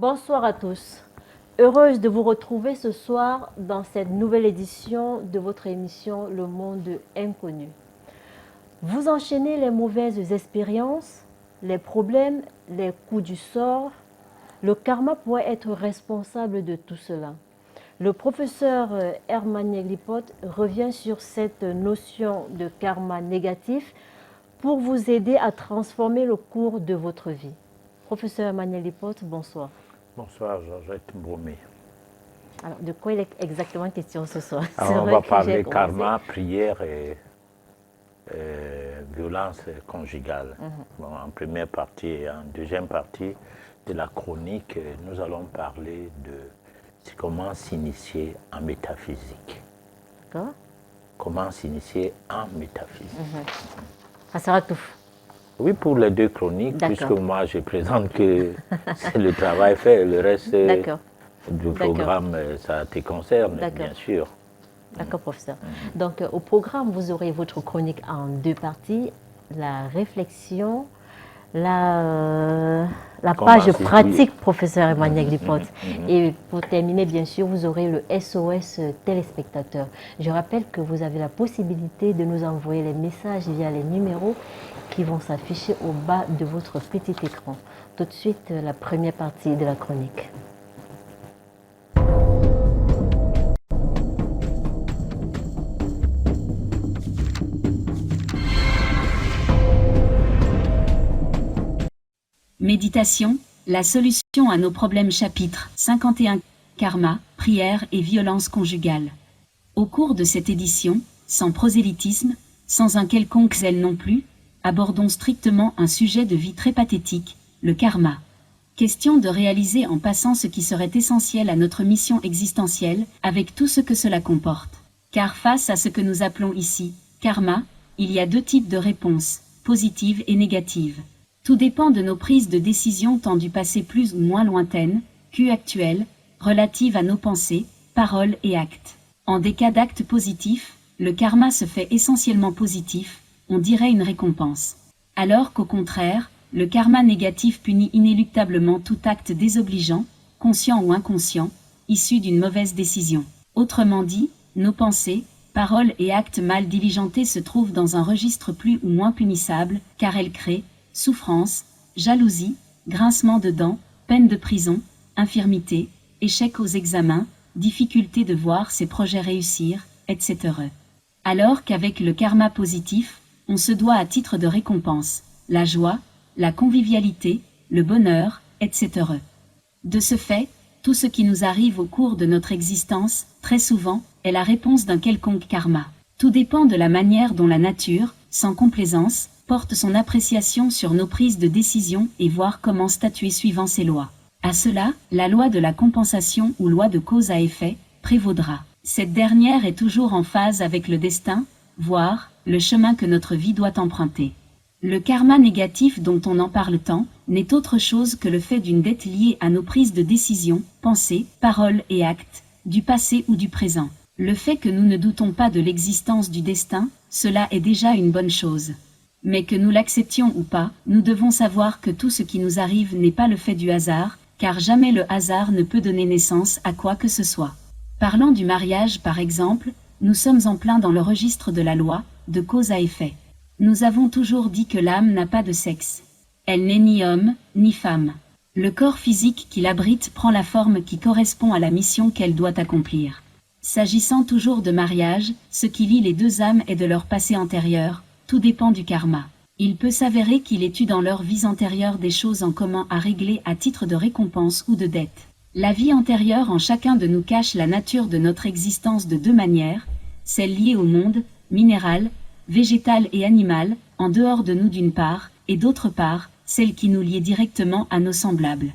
Bonsoir à tous. Heureuse de vous retrouver ce soir dans cette nouvelle édition de votre émission Le Monde Inconnu. Vous enchaînez les mauvaises expériences, les problèmes, les coups du sort. Le karma pourrait être responsable de tout cela. Le professeur Herman Neglipot revient sur cette notion de karma négatif pour vous aider à transformer le cours de votre vie. Professeur Herman Neglipot, bonsoir. Bonsoir Georgette Bromé. Alors, de quoi il est exactement question ce soir? Alors, on va parler karma, prière et violence conjugale. Bon, en première partie et en deuxième partie de la chronique, nous allons parler de comment s'initier en métaphysique. D'accord. Comment s'initier en métaphysique. Ça sera tout. Oui, pour les deux chroniques, puisque moi je présente que c'est le travail fait, le reste du programme, ça te concerne, bien sûr. D'accord, professeur. Donc, au programme, vous aurez votre chronique en deux parties, la réflexion, la page pratique, professeur Emmanuel Glipote. Et pour terminer, bien sûr, vous aurez le SOS téléspectateur. Je rappelle que vous avez la possibilité de nous envoyer les messages via les numéros qui vont s'afficher au bas de votre petit écran. Tout de suite, la première partie de la chronique. Méditation, la solution à nos problèmes chapitre 51, karma, prière et violence conjugale. Au cours de cette édition, sans prosélytisme, sans un quelconque zèle non plus, abordons strictement un sujet de vie très pathétique, le karma. Question de réaliser en passant ce qui serait essentiel à notre mission existentielle, avec tout ce que cela comporte. Car face à ce que nous appelons ici karma, il y a deux types de réponses, positives et négatives. Tout dépend de nos prises de décision tant du passé plus ou moins lointaines, qu'actuelles, relatives à nos pensées, paroles et actes. En des cas d'actes positifs, le karma se fait essentiellement positif, on dirait une récompense. Alors qu'au contraire, le karma négatif punit inéluctablement tout acte désobligeant, conscient ou inconscient, issu d'une mauvaise décision. Autrement dit, nos pensées, paroles et actes mal diligentés se trouvent dans un registre plus ou moins punissable, car elles créent souffrance, jalousie, grincement de dents, peine de prison, infirmité, échec aux examens, difficulté de voir ses projets réussir, etc. Alors qu'avec le karma positif, on se doit à titre de récompense, la joie, la convivialité, le bonheur, etc. De ce fait, tout ce qui nous arrive au cours de notre existence, très souvent, est la réponse d'un quelconque karma. Tout dépend de la manière dont la nature, sans complaisance, porte son appréciation sur nos prises de décision et voir comment statuer suivant ses lois. À cela, la loi de la compensation ou loi de cause à effet prévaudra. Cette dernière est toujours en phase avec le destin, voire le chemin que notre vie doit emprunter. Le karma négatif dont on en parle tant n'est autre chose que le fait d'une dette liée à nos prises de décision, pensées, paroles et actes, du passé ou du présent. Le fait que nous ne doutons pas de l'existence du destin, cela est déjà une bonne chose. Mais que nous l'acceptions ou pas, nous devons savoir que tout ce qui nous arrive n'est pas le fait du hasard, car jamais le hasard ne peut donner naissance à quoi que ce soit. Parlant du mariage par exemple, nous sommes en plein dans le registre de la loi, de cause à effet. Nous avons toujours dit que l'âme n'a pas de sexe. Elle n'est ni homme, ni femme. Le corps physique qui l'abrite prend la forme qui correspond à la mission qu'elle doit accomplir. S'agissant toujours de mariage, ce qui lie les deux âmes est de leur passé antérieur. Tout dépend du karma. Il peut s'avérer qu'il ait eu dans leurs vies antérieures des choses en commun à régler à titre de récompense ou de dette. La vie antérieure en chacun de nous cache la nature de notre existence de deux manières, celle liée au monde, minéral, végétal et animal, en dehors de nous d'une part, et d'autre part, celle qui nous liait directement à nos semblables.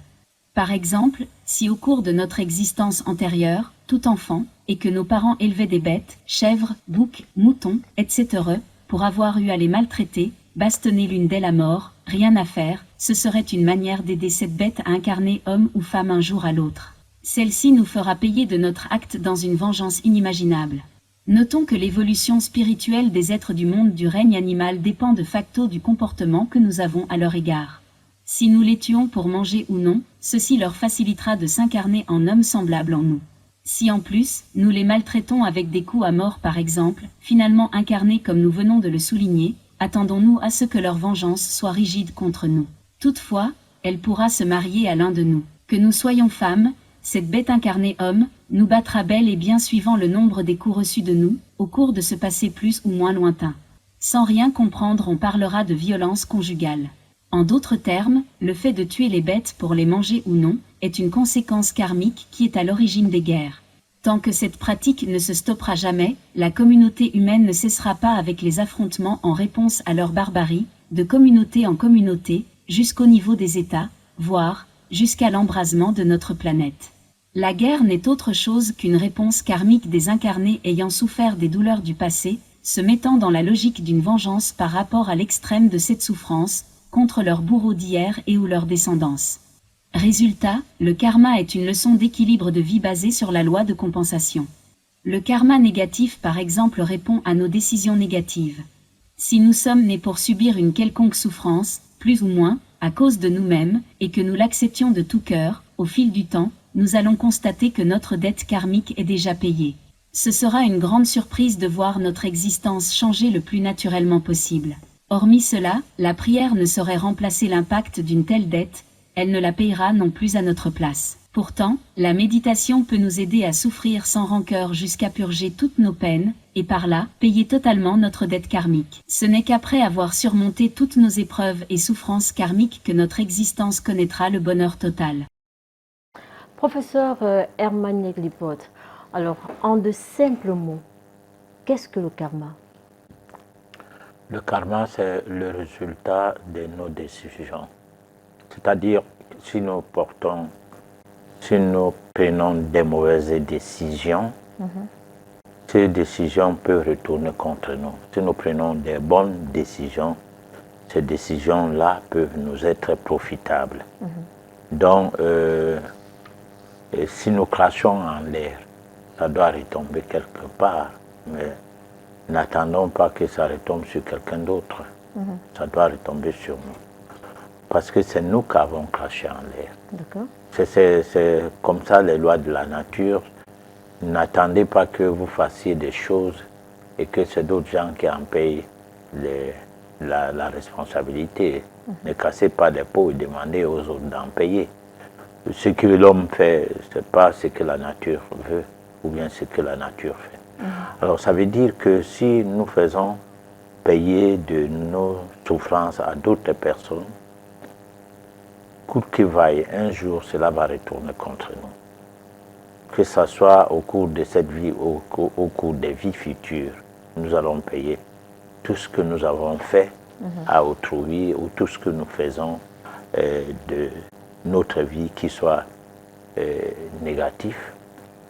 Par exemple, si au cours de notre existence antérieure, tout enfant, et que nos parents élevaient des bêtes, chèvres, boucs, moutons, etc., pour avoir eu à les maltraiter, bastonner l'une d'elles à mort, rien à faire, ce serait une manière d'aider cette bête à incarner homme ou femme un jour à l'autre. Celle-ci nous fera payer de notre acte dans une vengeance inimaginable. Notons que l'évolution spirituelle des êtres du monde du règne animal dépend de facto du comportement que nous avons à leur égard. Si nous les tuons pour manger ou non, ceci leur facilitera de s'incarner en hommes semblables en nous. Si en plus, nous les maltraitons avec des coups à mort par exemple, finalement incarnés comme nous venons de le souligner, attendons-nous à ce que leur vengeance soit rigide contre nous. Toutefois, elle pourra se marier à l'un de nous. Que nous soyons femmes, cette bête incarnée homme, nous battra bel et bien suivant le nombre des coups reçus de nous, au cours de ce passé plus ou moins lointain. Sans rien comprendre, on parlera de violence conjugale. En d'autres termes, le fait de tuer les bêtes pour les manger ou non, est une conséquence karmique qui est à l'origine des guerres. Tant que cette pratique ne se stoppera jamais, la communauté humaine ne cessera pas avec les affrontements en réponse à leur barbarie, de communauté en communauté, jusqu'au niveau des États, voire jusqu'à l'embrasement de notre planète. La guerre n'est autre chose qu'une réponse karmique des incarnés ayant souffert des douleurs du passé, se mettant dans la logique d'une vengeance par rapport à l'extrême de cette souffrance, contre leurs bourreaux d'hier et ou leur descendance. Résultat, le karma est une leçon d'équilibre de vie basée sur la loi de compensation. Le karma négatif par exemple répond à nos décisions négatives. Si nous sommes nés pour subir une quelconque souffrance, plus ou moins, à cause de nous-mêmes, et que nous l'acceptions de tout cœur, au fil du temps, nous allons constater que notre dette karmique est déjà payée. Ce sera une grande surprise de voir notre existence changer le plus naturellement possible. Hormis cela, la prière ne saurait remplacer l'impact d'une telle dette, elle ne la payera non plus à notre place. Pourtant, la méditation peut nous aider à souffrir sans rancœur jusqu'à purger toutes nos peines, et par là, payer totalement notre dette karmique. Ce n'est qu'après avoir surmonté toutes nos épreuves et souffrances karmiques que notre existence connaîtra le bonheur total. Professeur Herman Neglipot, alors en de simples mots, qu'est-ce que le karma? Le karma, c'est le résultat de nos décisions. C'est-à-dire, si nous prenons des mauvaises décisions, ces décisions peuvent retourner contre nous. Si nous prenons des bonnes décisions, ces décisions-là peuvent nous être profitables. Donc, si nous crachons en l'air, ça doit retomber quelque part, mais n'attendons pas que ça retombe sur quelqu'un d'autre. Ça doit retomber sur nous. Parce que c'est nous qui avons craché en l'air. C'est comme ça les lois de la nature. N'attendez pas que vous fassiez des choses et que c'est d'autres gens qui en payent la responsabilité. Ne cassez pas des pots et demandez aux autres d'en payer. Ce que l'homme fait, ce n'est pas ce que la nature veut ou bien ce que la nature fait. Alors ça veut dire que si nous faisons payer de nos souffrances à d'autres personnes, coûte que vaille, un jour cela va retourner contre nous. Que ce soit au cours de cette vie ou au cours des vies futures, nous allons payer tout ce que nous avons fait à autrui ou tout ce que nous faisons de notre vie qui soit négatif,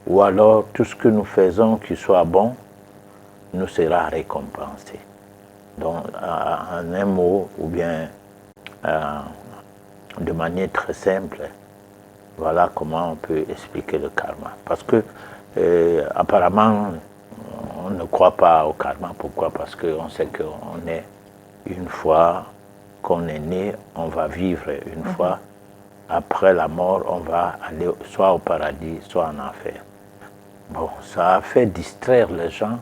ou alors tout ce que nous faisons qui soit bon nous sera récompensé. Donc en un mot ou bien de manière très simple, voilà comment on peut expliquer le karma. Parce que apparemment on ne croit pas au karma. Pourquoi? Parce qu'on sait qu'on est une fois qu'on est né, on va vivre une fois. Après la mort, on va aller soit au paradis, soit en enfer. Bon, ça a fait distraire les gens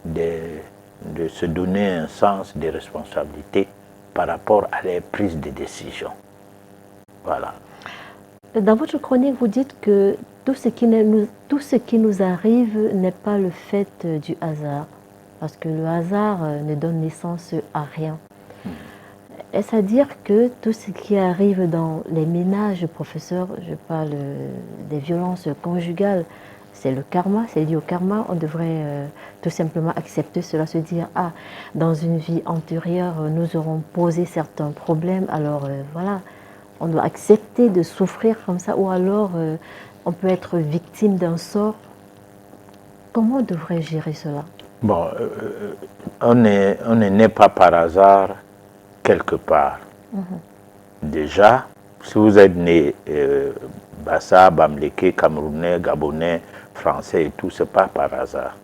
de se donner un sens de responsabilité par rapport à les prises de décision. Voilà. Dans votre chronique, vous dites que tout ce qui nous arrive n'est pas le fait du hasard, parce que le hasard ne donne naissance à rien. Est-ce à dire que tout ce qui arrive dans les ménages, professeur, je parle des violences conjugales, c'est le karma, c'est lié au karma? On devrait tout simplement accepter cela, se dire, ah, dans une vie antérieure, nous aurons posé certains problèmes, alors voilà, on doit accepter de souffrir comme ça, ou alors on peut être victime d'un sort. Comment on devrait gérer cela? Bon, on n'est né pas par hasard quelque part. Déjà, si vous êtes né Bassa, Bamléké, Camerounais, Gabonais, Français et tout, ce n'est pas par hasard.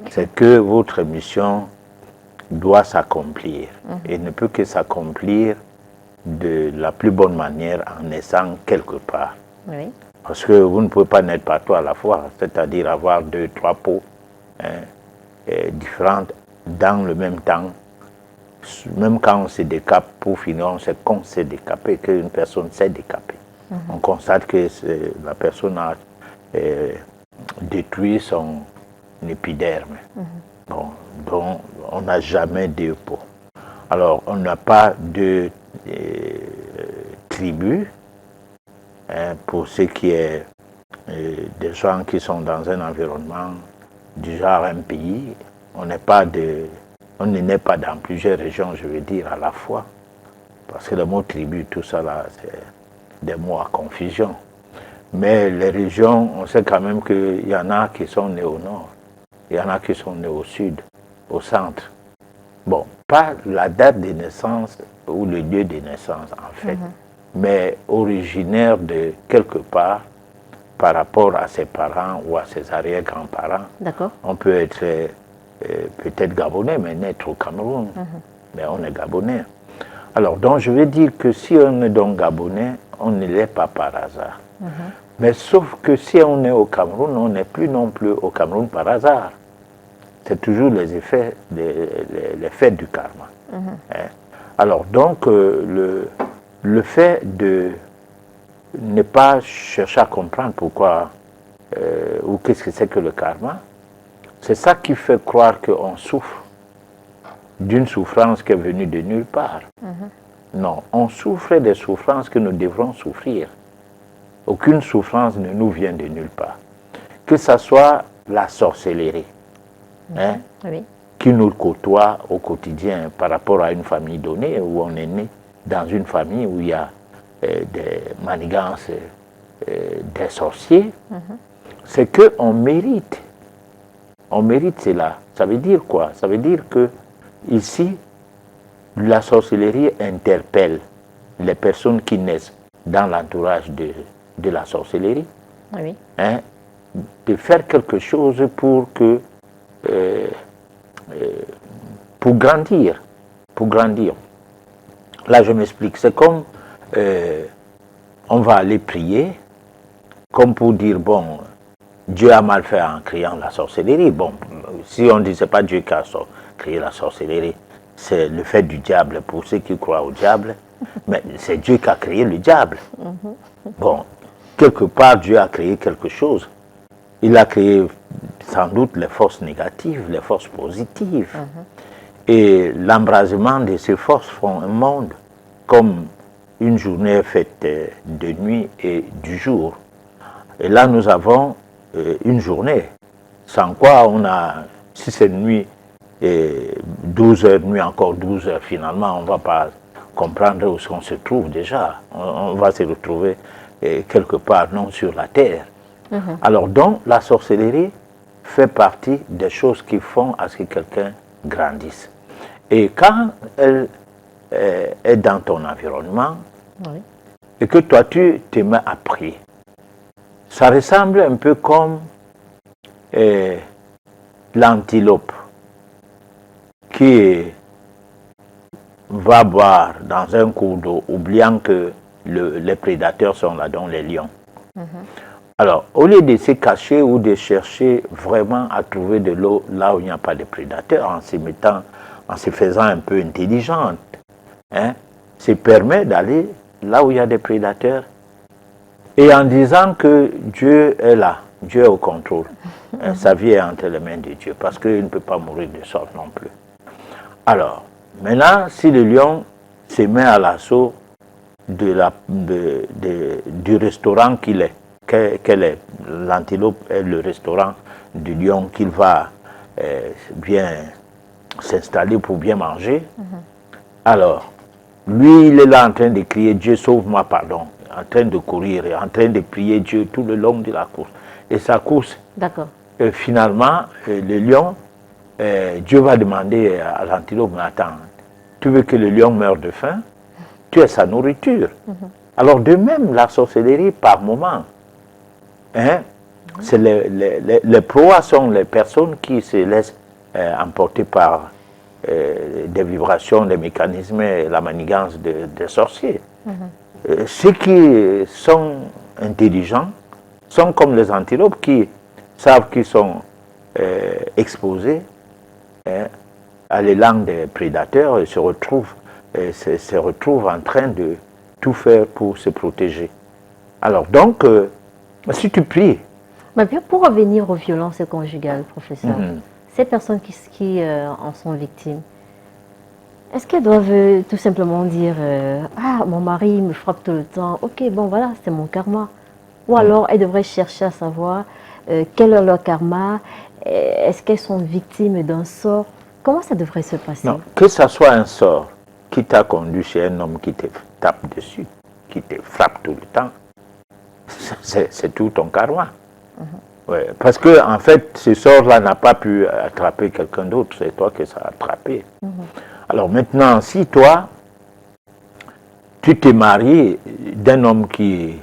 C'est que votre mission doit s'accomplir et ne peut que s'accomplir de la plus bonne manière en naissant quelque part. Oui. Parce que vous ne pouvez pas naître partout à la fois, c'est-à-dire avoir 2, 3 peaux différentes dans le même temps. Même quand on se décape, pour finir, on sait qu'on s'est décapé, qu'une personne s'est décapée. On constate que la personne a détruit son épiderme. Bon, donc, on n'a jamais 2 peaux. Alors, on n'a pas de tribus. Pour ce qui est des gens qui sont dans un environnement du genre un pays, on ne naît pas dans plusieurs régions, je veux dire, à la fois. Parce que le mot tribu, tout ça là, c'est des mots à confusion. Mais les régions, on sait quand même qu'il y en a qui sont nés au nord, il y en a qui sont nés au sud, au centre. Bon, pas la date de naissance ou le lieu de naissance en fait, mais originaire de quelque part par rapport à ses parents ou à ses arrière-grands-parents. D'accord. On peut être peut-être gabonais, mais naître au Cameroun. Mais on est gabonais. Alors, donc, je veux dire que si on est donc gabonais, on ne l'est pas par hasard. Mais sauf que si on est au Cameroun, on n'est plus non plus au Cameroun par hasard. C'est toujours les effets, les faits du karma. Alors, donc, le fait de ne pas chercher à comprendre pourquoi ou qu'est-ce que c'est que le karma, c'est ça qui fait croire qu'on souffre d'une souffrance qui est venue de nulle part. Non, on souffre des souffrances que nous devrons souffrir. Aucune souffrance ne nous vient de nulle part. Que ce soit la sorcellerie, Oui. qui nous côtoie au quotidien par rapport à une famille donnée, où on est né dans une famille où il y a des manigances des sorciers, c'est qu'on mérite. On mérite cela. Ça veut dire quoi? Ça veut dire que ici, la sorcellerie interpelle les personnes qui naissent dans l'entourage de la sorcellerie, Oui. de faire quelque chose pour que pour grandir. Pour grandir. Là, je m'explique. C'est comme on va aller prier, comme pour dire, bon, Dieu a mal fait en créant la sorcellerie. Bon, si on ne disait pas Dieu qui a créé la sorcellerie, c'est le fait du diable pour ceux qui croient au diable, mais c'est Dieu qui a créé le diable. Bon, quelque part, Dieu a créé quelque chose. Il a créé sans doute les forces négatives, les forces positives. Et l'embrasement de ces forces font un monde, comme une journée faite de nuit et du jour. Et là, nous avons une journée, sans quoi on a, si c'est nuit, et 12 heures, nuit encore 12 heures, finalement, on ne va pas comprendre où on se trouve déjà. On va se retrouver quelque part, non sur la terre. Alors donc, la sorcellerie fait partie des choses qui font à ce que quelqu'un grandisse. Et quand elle est dans ton environnement, et que toi, tu te mets à prier, ça ressemble un peu comme l'antilope qui va boire dans un cours d'eau, oubliant que les prédateurs sont là, dont les lions. Alors, au lieu de se cacher ou de chercher vraiment à trouver de l'eau là où il n'y a pas de prédateurs, en se faisant un peu intelligente, se permet d'aller là où il y a des prédateurs et en disant que Dieu est là, Dieu est au contrôle. Sa vie est entre les mains de Dieu parce qu'il ne peut pas mourir de sorte non plus. Alors, maintenant, si le lion se met à l'assaut du restaurant qu'il est, l'antilope est le restaurant du lion qu'il va bien s'installer pour bien manger. Alors, lui, il est là en train de crier « Dieu, sauve-moi, pardon », en train de courir et en train de prier Dieu tout le long de la course. Et sa course, finalement, le lion, Dieu va demander à l'antilope « Mais attends, tu veux que le lion meure de faim? Tu es sa nourriture. » Alors, de même, la sorcellerie, par moment, c'est les proies sont les personnes qui se laissent emporter par des vibrations, des mécanismes et la manigance des sorciers. Ceux qui sont intelligents sont comme les antilopes qui savent qu'ils sont exposés à l'élan des prédateurs et se retrouvent en train de tout faire pour se protéger. Alors donc, si tu pries... Mais bien pour revenir aux violences conjugales, professeur, ces personnes qui en sont victimes, est-ce qu'elles doivent tout simplement dire ah, mon mari me frappe tout le temps, ok, bon voilà, c'est mon karma. Ou alors elles devraient chercher à savoir quel est leur karma, est-ce qu'elles sont victimes d'un sort? Comment ça devrait se passer? Non, que ce soit un sort qui t'a conduit chez un homme qui te tape dessus, qui te frappe tout le temps, c'est tout ton karma. Ouais, parce que en fait, ce sort-là n'a pas pu attraper quelqu'un d'autre, c'est toi que ça a attrapé. Alors maintenant, si toi, tu t'es marié d'un homme qui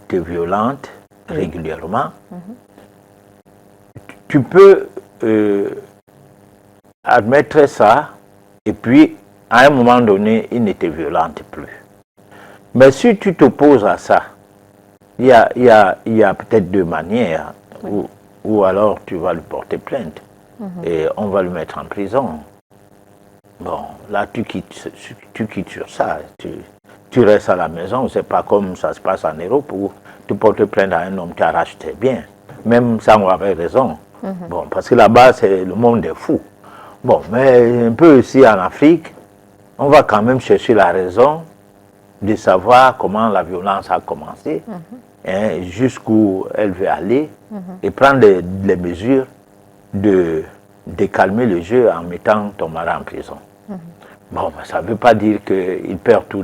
te violente régulièrement, tu peux admettre ça, et puis à un moment donné, il ne te violente plus. Mais si tu t'opposes à ça, il y a peut-être deux manières, ou alors tu vas lui porter plainte, et on va le mettre en prison. Bon, là tu quittes sur ça, tu restes à la maison, c'est pas comme ça se passe en Europe où tu portes plainte à un homme qui arrache tes biens, même sans avoir raison. Bon, parce que là-bas, c'est le monde des fous. Bon, mais un peu ici en Afrique, on va quand même chercher la raison de savoir comment la violence a commencé, jusqu'où elle veut aller, et prendre les mesures de calmer le jeu en mettant ton mari en prison. Bon, ça ne veut pas dire qu'il perd tout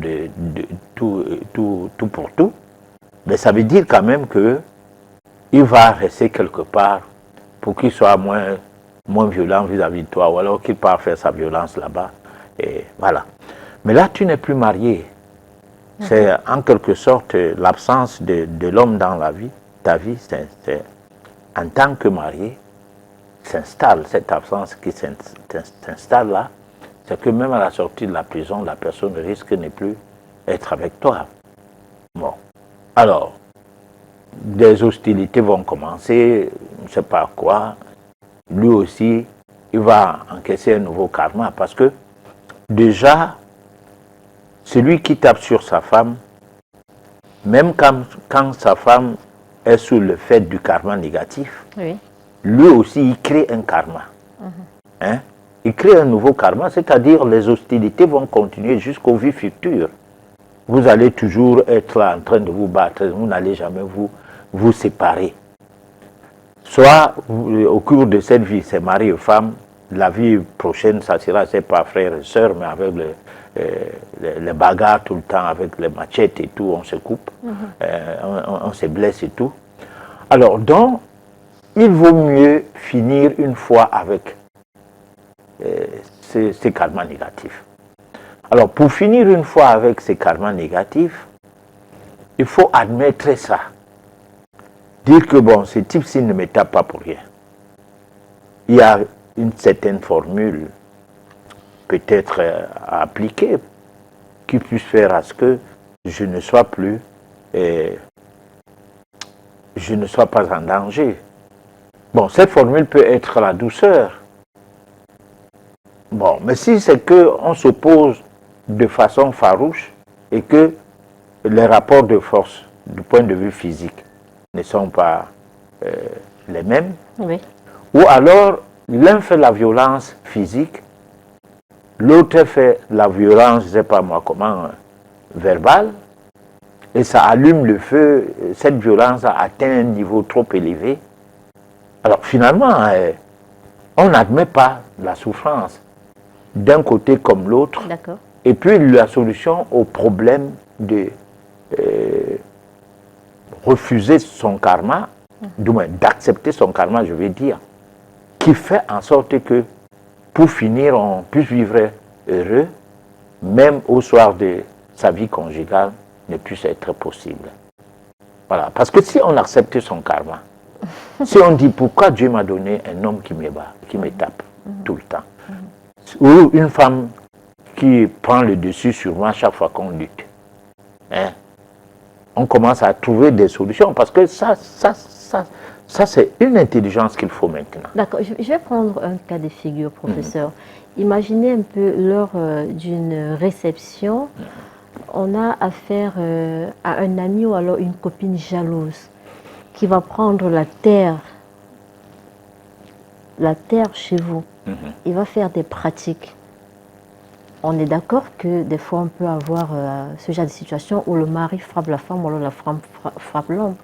pour tout, mais ça veut dire quand même qu'il va rester quelque part pour qu'il soit moins violent vis-à-vis de toi, ou alors qu'il part faire sa violence là-bas. Et voilà. Mais là, tu n'es plus marié. C'est en quelque sorte l'absence de l'homme dans la vie. Ta vie, c'est en tant que marié, s'installe, cette absence qui s'installe là, c'est que même à la sortie de la prison, la personne risque de ne plus être avec toi. Bon. Alors, des hostilités vont commencer, je ne sais pas quoi. Lui aussi, il va encaisser un nouveau karma parce que déjà, celui qui tape sur sa femme, même quand sa femme est sous le fait du karma négatif, lui aussi, il crée un karma. Il crée un nouveau karma, c'est-à-dire les hostilités vont continuer jusqu'aux vies futures. Vous allez toujours être là en train de vous battre, vous n'allez jamais vous séparer. Soit au cours de cette vie, c'est mari et femme, la vie prochaine, ça sera, c'est pas frère et soeur, mais avec les bagarres tout le temps, avec les machettes et tout, on se coupe, on se blesse et tout. Alors donc, il vaut mieux finir une fois avec ces karmas négatifs. Alors, pour finir une fois avec ces karmas négatifs, il faut admettre ça. Dire que, bon, ce type-ci ne me tape pas pour rien. Il y a une certaine formule, peut-être à appliquer, qui puisse faire à ce que je ne sois plus, je ne sois pas en danger. Bon, cette formule peut être la douceur. Bon, mais si c'est qu'on s'oppose de façon farouche et que les rapports de force du point de vue physique ne sont pas les mêmes, ou alors l'un fait la violence physique, l'autre fait la violence, je ne sais pas moi comment, verbale, et ça allume le feu, cette violence a atteint un niveau trop élevé. Alors finalement, on n'admet pas la souffrance d'un côté comme l'autre. Et puis la solution au problème de refuser son karma, du moins d'accepter son karma, je vais dire, qui fait en sorte que pour finir, on puisse vivre heureux, même au soir de sa vie conjugale, ne puisse être possible. Voilà. Parce que si on accepte son karma, si on dit pourquoi Dieu m'a donné un homme qui me bat, qui me tape, tout le temps. Ou une femme qui prend le dessus sur moi chaque fois qu'on lutte. Hein? On commence à trouver des solutions parce que ça c'est une intelligence qu'il faut maintenant. D'accord, je vais prendre un cas de figure, professeur. Imaginez un peu lors d'une réception, on a affaire à un ami ou alors une copine jalouse qui va prendre la terre chez vous. Il va faire des pratiques. On est d'accord que des fois on peut avoir ce genre de situation où le mari frappe la femme ou alors la femme frappe l'homme.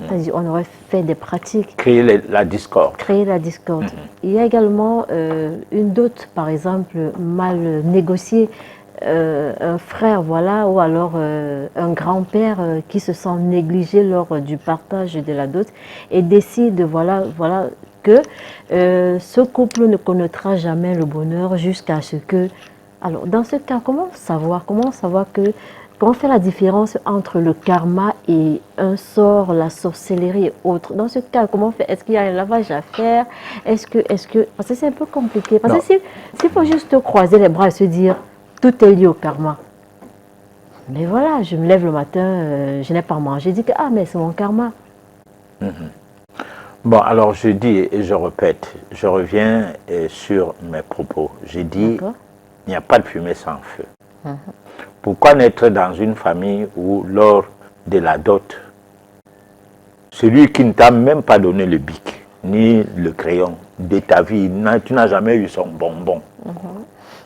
C'est-à-dire on aurait fait des pratiques. Créer la discorde. Créer la discorde. Il y a également une dot, par exemple, mal négociée. Un frère, voilà, ou alors un grand-père qui se sent négligé lors du partage de la dot et décide, voilà, que ce couple ne connaîtra jamais le bonheur jusqu'à ce que... Alors, dans ce cas, comment faire la différence entre le karma et un sort, la sorcellerie et autres? Dans ce cas, comment faire? Est-ce qu'il y a un lavage à faire? Est-ce que... Parce que c'est un peu compliqué. Parce que s'il faut juste croiser les bras et se dire, tout est lié au karma. Mais voilà, je me lève le matin, je n'ai pas mangé. Je dis que, mais c'est mon karma. Bon, alors je dis et je répète, je reviens sur mes propos. J'ai dit, il n'y a pas de fumée sans feu. Pourquoi naître dans une famille où, lors de la dot, celui qui ne t'a même pas donné le bic, ni le crayon de ta vie, tu n'as jamais eu son bonbon.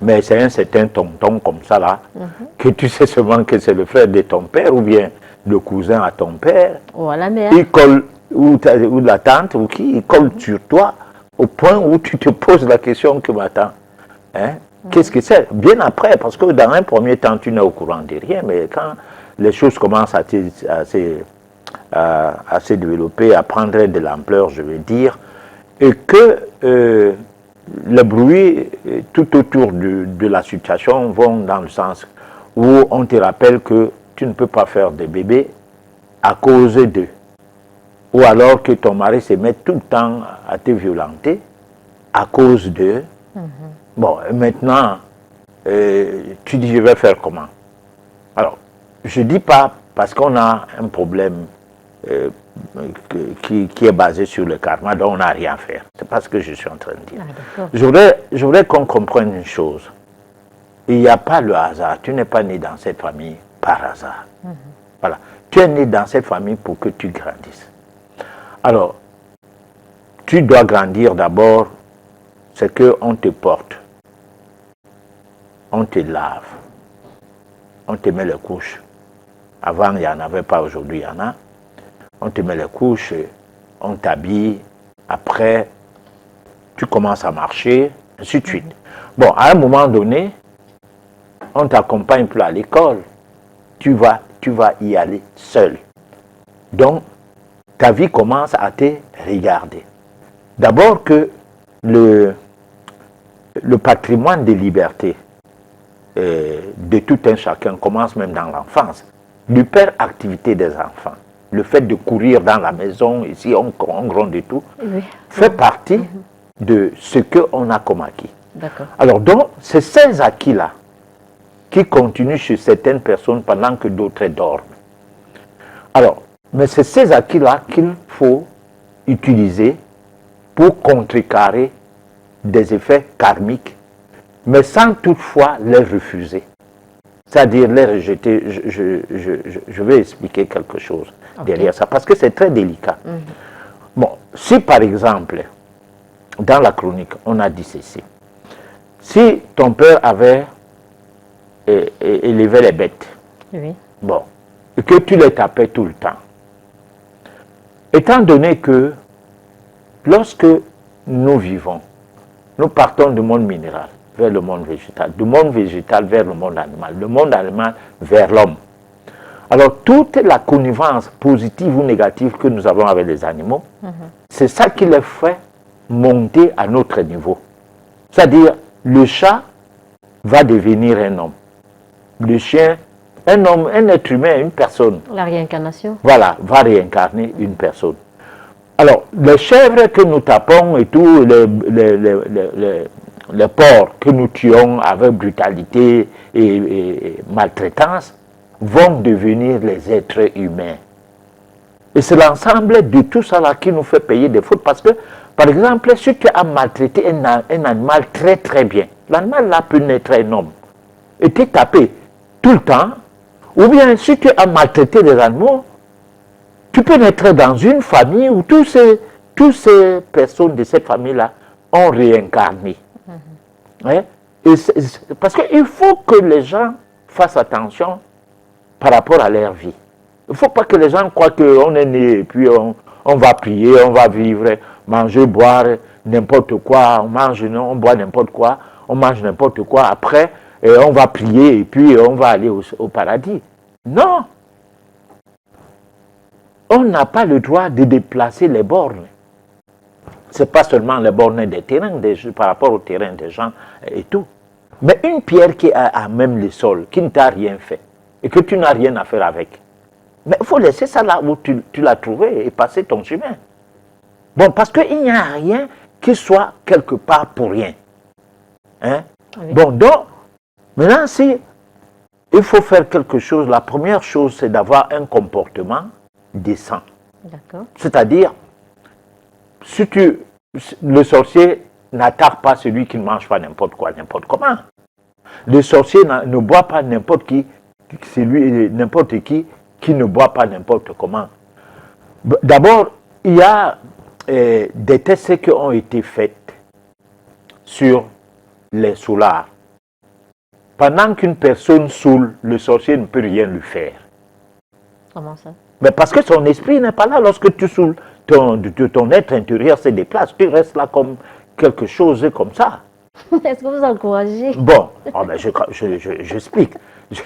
Mais c'est un certain tonton comme ça là, que tu sais seulement que c'est le frère de ton père ou bien le cousin à ton père. Ou à la mère. Il colle, ou la tante, ou qui, il colle sur toi au point où tu te poses la question que m'attends. Hein? Qu'est-ce que c'est? Bien après, parce que dans un premier temps, tu n'es au courant de rien, mais quand les choses commencent à se développer, à prendre de l'ampleur, je veux dire, et que les bruits tout autour de la situation vont dans le sens où on te rappelle que tu ne peux pas faire de bébé à cause d'eux. Ou alors que ton mari se met tout le temps à te violenter à cause d'eux. Bon, maintenant, tu dis je vais faire comment? Alors, je ne dis pas parce qu'on a un problème qui est basé sur le karma, donc on n'a rien à faire. C'est pas ce que je suis en train de dire. Je voudrais qu'on comprenne une chose. Il n'y a pas le hasard. Tu n'es pas né dans cette famille par hasard. Voilà. Tu es né dans cette famille pour que tu grandisses. Alors, tu dois grandir d'abord, c'est qu'on te porte. On te lave. On te met les couches. Avant, il n'y en avait pas, aujourd'hui, il y en a. On te met les couches, on t'habille. Après, tu commences à marcher, ainsi de suite. Bon, à un moment donné, on t'accompagne plus à l'école. Tu vas y aller seul. Donc, ta vie commence à te regarder. D'abord que le patrimoine de liberté de tout un chacun commence même dans l'enfance. L'hyperactivité des enfants, le fait de courir dans la maison, ici on gronde et tout, fait partie de ce qu'on a comme acquis. Alors donc, c'est ces acquis-là qui continuent chez certaines personnes pendant que d'autres dorment. Alors, mais c'est ces acquis-là qu'il faut utiliser pour contrecarrer des effets karmiques, mais sans toutefois les refuser. C'est-à-dire les rejeter. Je vais expliquer quelque chose derrière ça, parce que c'est très délicat. Bon, si par exemple, dans la chronique, on a dit ceci. Si ton père avait élevé les bêtes, bon, et que tu les tapais tout le temps, étant donné que lorsque nous vivons, nous partons du monde minéral vers le monde végétal, du monde végétal vers le monde animal vers l'homme. Alors, toute la connivence positive ou négative que nous avons avec les animaux, c'est ça qui les fait monter à notre niveau. C'est-à-dire, le chat va devenir un homme. Le chien, un homme, un être humain, une personne. La réincarnation. Voilà, va réincarner une personne. Alors, les chèvres que nous tapons et tout, les porcs que nous tuons avec brutalité et maltraitance, vont devenir les êtres humains. Et c'est l'ensemble de tout ça là qui nous fait payer des fautes. Parce que, par exemple, si tu as maltraité un animal très très bien, l'animal là peut naître un homme et t'es tapé tout le temps. Ou bien si tu as maltraité les animaux, tu peux naître dans une famille où toutes ces personnes de cette famille-là ont réincarné. Hein? Parce qu'il faut que les gens fassent attention par rapport à leur vie. Il ne faut pas que les gens croient qu'on est né et puis on va prier, on va vivre, manger, boire n'importe quoi, on boit n'importe quoi, on mange n'importe quoi. Après, on va prier et puis on va aller au paradis. Non! On n'a pas le droit de déplacer les bornes. Ce n'est pas seulement les bornes des terrains, par rapport au terrain des gens et tout. Mais une pierre qui est à même le sol, qui ne t'a rien fait, et que tu n'as rien à faire avec. Mais il faut laisser ça là où tu l'as trouvé et passer ton chemin. Bon, parce qu'il n'y a rien qui soit quelque part pour rien. Hein? Oui. Bon, donc, maintenant, si il faut faire quelque chose, la première chose, c'est d'avoir un comportement décent. D'accord. C'est-à-dire, le sorcier n'attaque pas celui qui ne mange pas n'importe quoi, n'importe comment. Le sorcier ne boit pas n'importe qui, n'importe qui ne boit pas n'importe comment. D'abord, il y a des tests qui ont été faits sur les soulards. Pendant qu'une personne saoule, le sorcier ne peut rien lui faire. Comment ça? Mais parce que son esprit n'est pas là. Lorsque tu saoules, ton être intérieur se déplace. Tu restes là comme quelque chose comme ça. Est-ce que vous encouragez? Bon, j'explique.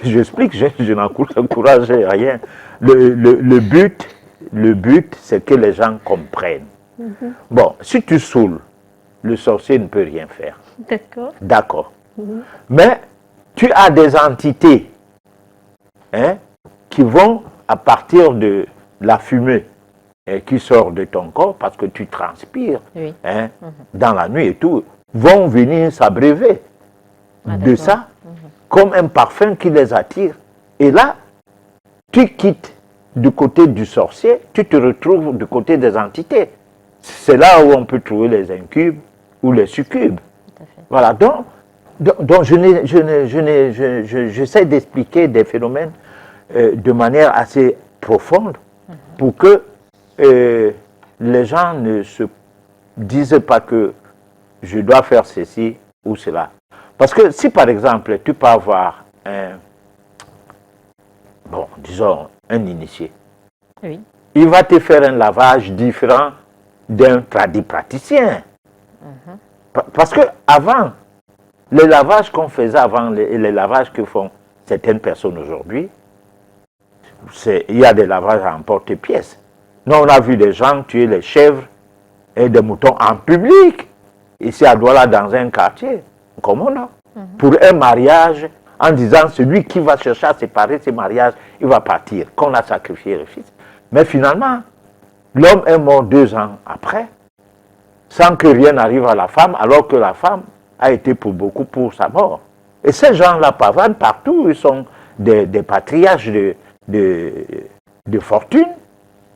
J'explique, je n'encourage rien. Le but, c'est que les gens comprennent. Bon, si tu saoules, le sorcier ne peut rien faire. D'accord. D'accord. Mais tu as des entités qui vont, à partir de la fumée qui sort de ton corps, parce que tu transpires dans la nuit et tout, vont venir s'abreuver de ça, comme un parfum qui les attire. Et là, tu quittes du côté du sorcier, tu te retrouves du côté des entités. C'est là où on peut trouver les incubes ou les succubes. Voilà, donc j'essaie d'expliquer des phénomènes de manière assez profonde pour que les gens ne se disent pas que je dois faire ceci ou cela. Parce que si par exemple tu peux avoir un initié, oui, il va te faire un lavage différent d'un praticien. Parce que avant, les lavages qu'on faisait avant et les lavages que font certaines personnes aujourd'hui, il y a des lavages à emporter-pièce. Nous, on a vu des gens tuer les chèvres et des moutons en public, ici à Douala, dans un quartier, comme on a, pour un mariage, en disant celui qui va chercher à séparer ces mariages, il va partir, qu'on a sacrifié le fils. Mais finalement, l'homme est mort 2 ans après, sans que rien n'arrive à la femme, alors que la femme a été pour beaucoup pour sa mort. Et ces gens-là pavanent partout, ils sont des patriarches de fortune.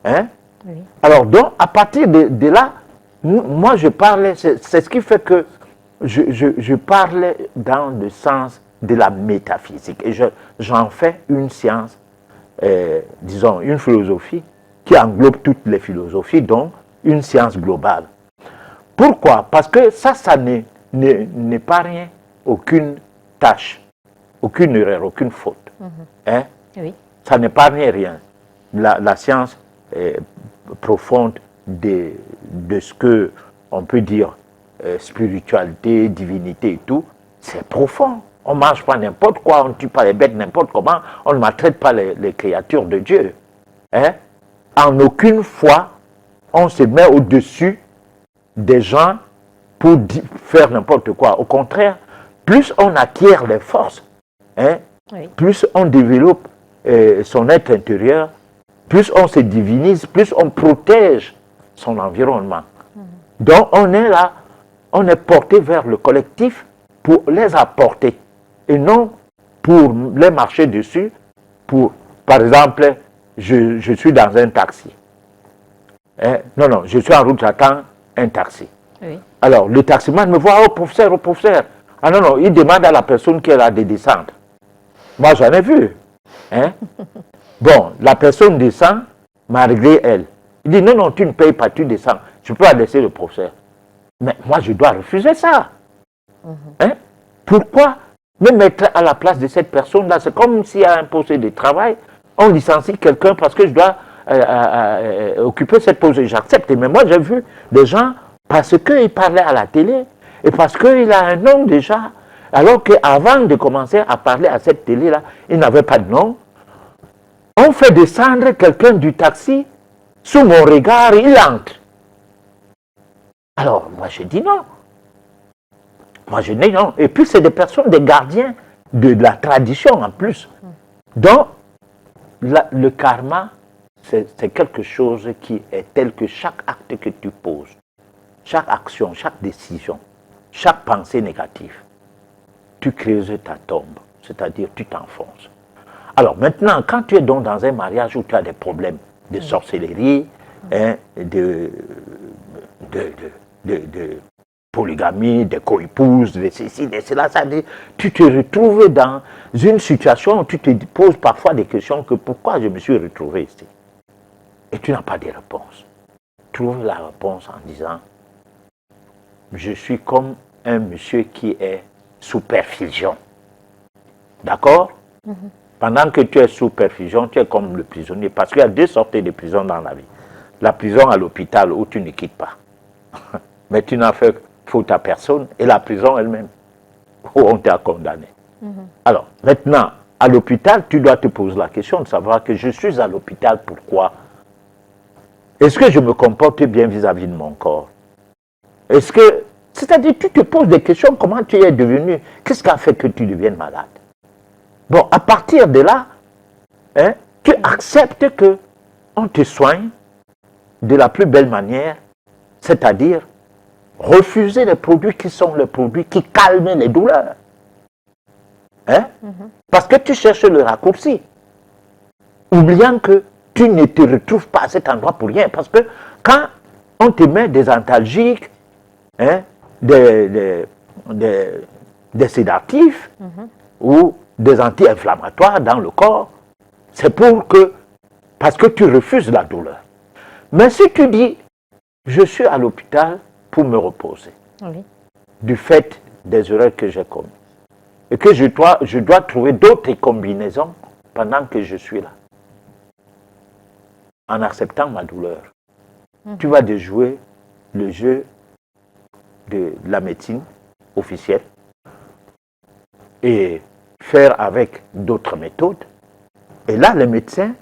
Hein? Oui. Alors donc, à partir de là, moi je parlais, c'est ce qui fait que je parlais dans le sens de la métaphysique. Et j'en fais une science, disons une philosophie, qui englobe toutes les philosophies, donc une science globale. Pourquoi? Parce que ça n'est pas rien, aucune tâche, aucune erreur, aucune faute. Hein? Oui. Ça n'est pas rien. La science profonde de ce que on peut dire spiritualité, divinité et tout, c'est profond. On ne mange pas n'importe quoi, on ne tue pas les bêtes n'importe comment, on ne maltraite pas les créatures de Dieu. Hein? En aucune fois, on se met au-dessus des gens pour faire n'importe quoi. Au contraire, plus on acquiert les forces, oui, plus on développe son être intérieur, plus on se divinise, plus on protège son environnement. Donc on est là, on est porté vers le collectif pour les apporter et non pour les marcher dessus. Par exemple, je suis dans un taxi. Non, je suis en route, j'attends un taxi. Oui. Alors, le taximan me voit, oh professeur, oh professeur. Ah non, il demande à la personne qui est là de descendre. Moi, j'en ai vu. Bon, la personne descend, malgré elle. Il dit, non, tu ne payes pas, tu descends. Je peux laisser le professeur. Mais moi, je dois refuser ça. Pourquoi me mettre à la place de cette personne-là? C'est comme s'il y a un poste de travail, on licencie quelqu'un parce que je dois occuper cette pause. J'accepte. Mais moi, j'ai vu des gens, parce qu'il parlait à la télé, et parce qu'il a un nom déjà, alors qu'avant de commencer à parler à cette télé-là, il n'avait pas de nom. On fait descendre quelqu'un du taxi, sous mon regard, il entre. Alors, moi, je dis non. Moi, je dis non. Et puis, c'est des personnes, des gardiens de la tradition en plus. Donc, le karma, c'est quelque chose qui est tel que chaque acte que tu poses, chaque action, chaque décision, chaque pensée négative, tu creuses ta tombe, c'est-à-dire tu t'enfonces. Alors maintenant, quand tu es donc dans un mariage où tu as des problèmes de sorcellerie, de polygamie, de co-épouses, de ceci, de cela, tu te retrouves dans une situation où tu te poses parfois des questions que pourquoi je me suis retrouvé ici. Et tu n'as pas de réponse. Trouve la réponse en disant, je suis comme un monsieur qui est sous perfusion. D'accord? Pendant que tu es sous perfusion, tu es comme le prisonnier. Parce qu'il y a deux sortes de prisons dans la vie. La prison à l'hôpital où tu ne quittes pas. Mais tu n'as fait faute à personne. Et la prison elle-même où on t'a condamné. Alors, maintenant, à l'hôpital, tu dois te poser la question de savoir que je suis à l'hôpital, pourquoi? Est-ce que je me comporte bien vis-à-vis de mon corps? Est-ce que... C'est-à-dire, tu te poses des questions, comment tu es devenu? Qu'est-ce qui a fait que tu deviennes malade? Bon, à partir de là, tu acceptes que on te soigne de la plus belle manière, c'est-à-dire refuser les produits qui sont les produits qui calment les douleurs. Parce que tu cherches le raccourci, oubliant que tu ne te retrouves pas à cet endroit pour rien. Parce que quand on te met des antalgiques, des sédatifs ou des anti-inflammatoires dans le corps, c'est parce que tu refuses la douleur. Mais si tu dis, je suis à l'hôpital pour me reposer, du fait des erreurs que j'ai commises, et que je dois trouver d'autres combinaisons pendant que je suis là, en acceptant ma douleur, tu vas déjouer le jeu de la médecine officielle et faire avec d'autres méthodes. Et là, les médecins,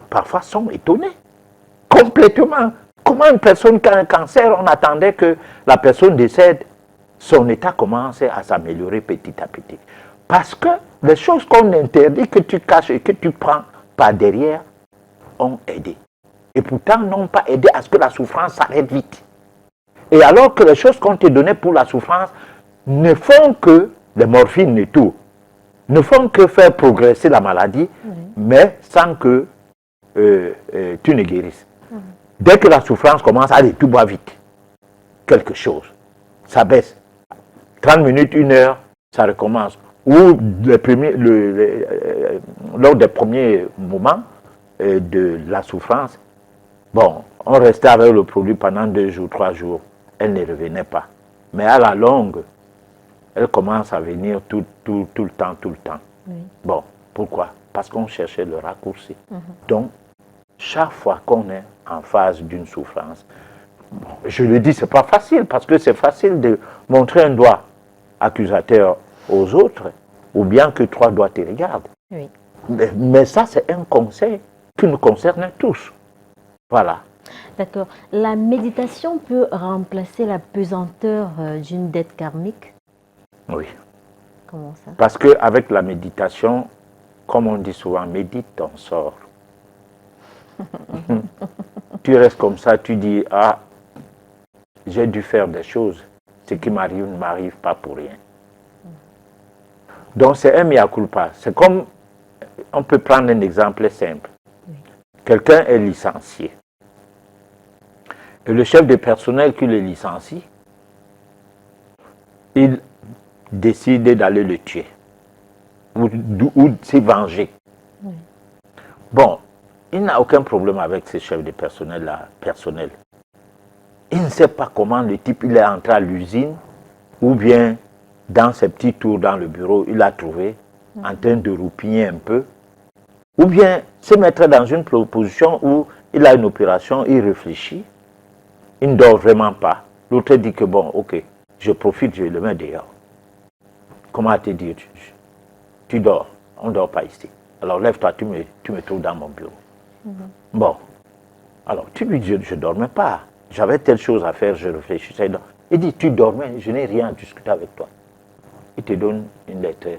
parfois, sont étonnés. Complètement. Comment une personne qui a un cancer, on attendait que la personne décède, son état commence à s'améliorer petit à petit. Parce que les choses qu'on interdit, que tu caches et que tu prends par derrière, ont aidé. Et pourtant, n'ont pas aidé à ce que la souffrance s'arrête vite. Et alors que les choses qu'on te donnait pour la souffrance ne font que, les morphines et tout, ne font que faire progresser la maladie, mais sans que tu ne guérisses. Dès que la souffrance commence, allez, tu bois vite. Quelque chose. Ça baisse. 30 minutes, 1 heure, ça recommence. Ou lors des premiers moments de la souffrance, bon, on restait avec le produit pendant 2 jours, 3 jours. Elle ne revenait pas. Mais à la longue, elle commence à venir tout le temps. Bon, pourquoi? Parce qu'on cherchait le raccourci. Donc, chaque fois qu'on est en phase d'une souffrance, je le dis, c'est pas facile, parce que c'est facile de montrer un doigt accusateur aux autres, ou bien que 3 doigts te regardent. Mais ça, c'est un conseil qui nous concerne tous. Voilà. D'accord. La méditation peut remplacer la pesanteur d'une dette karmique? Oui. Comment ça? Parce qu'avec la méditation, comme on dit souvent, médite ton sort. Tu restes comme ça, tu dis, ah, j'ai dû faire des choses. Ce qui m'arrive ne m'arrive pas pour rien. Donc c'est un mea culpa. C'est comme, on peut prendre un exemple simple. Quelqu'un est licencié. Et le chef de personnel qui le licencie, il décide d'aller le tuer. Ou de se venger. Bon, il n'a aucun problème avec ce chef de personnel-là, personnel. Il ne sait pas comment le type, il est entré à l'usine, ou bien dans ses petits tours dans le bureau, il l'a trouvé en train de roupiner un peu, ou bien se mettre dans une position où il a une opération, il réfléchit, il ne dort vraiment pas. L'autre dit que bon, ok, je profite, je le mets dehors. Comment te dire, tu dors, on ne dort pas ici. Alors lève-toi, tu me trouves dans mon bureau. Bon, alors tu lui dis, je ne dormais pas. J'avais telle chose à faire, je réfléchissais. Il dit, tu dormais, je n'ai rien à discuter avec toi. Il te donne une lettre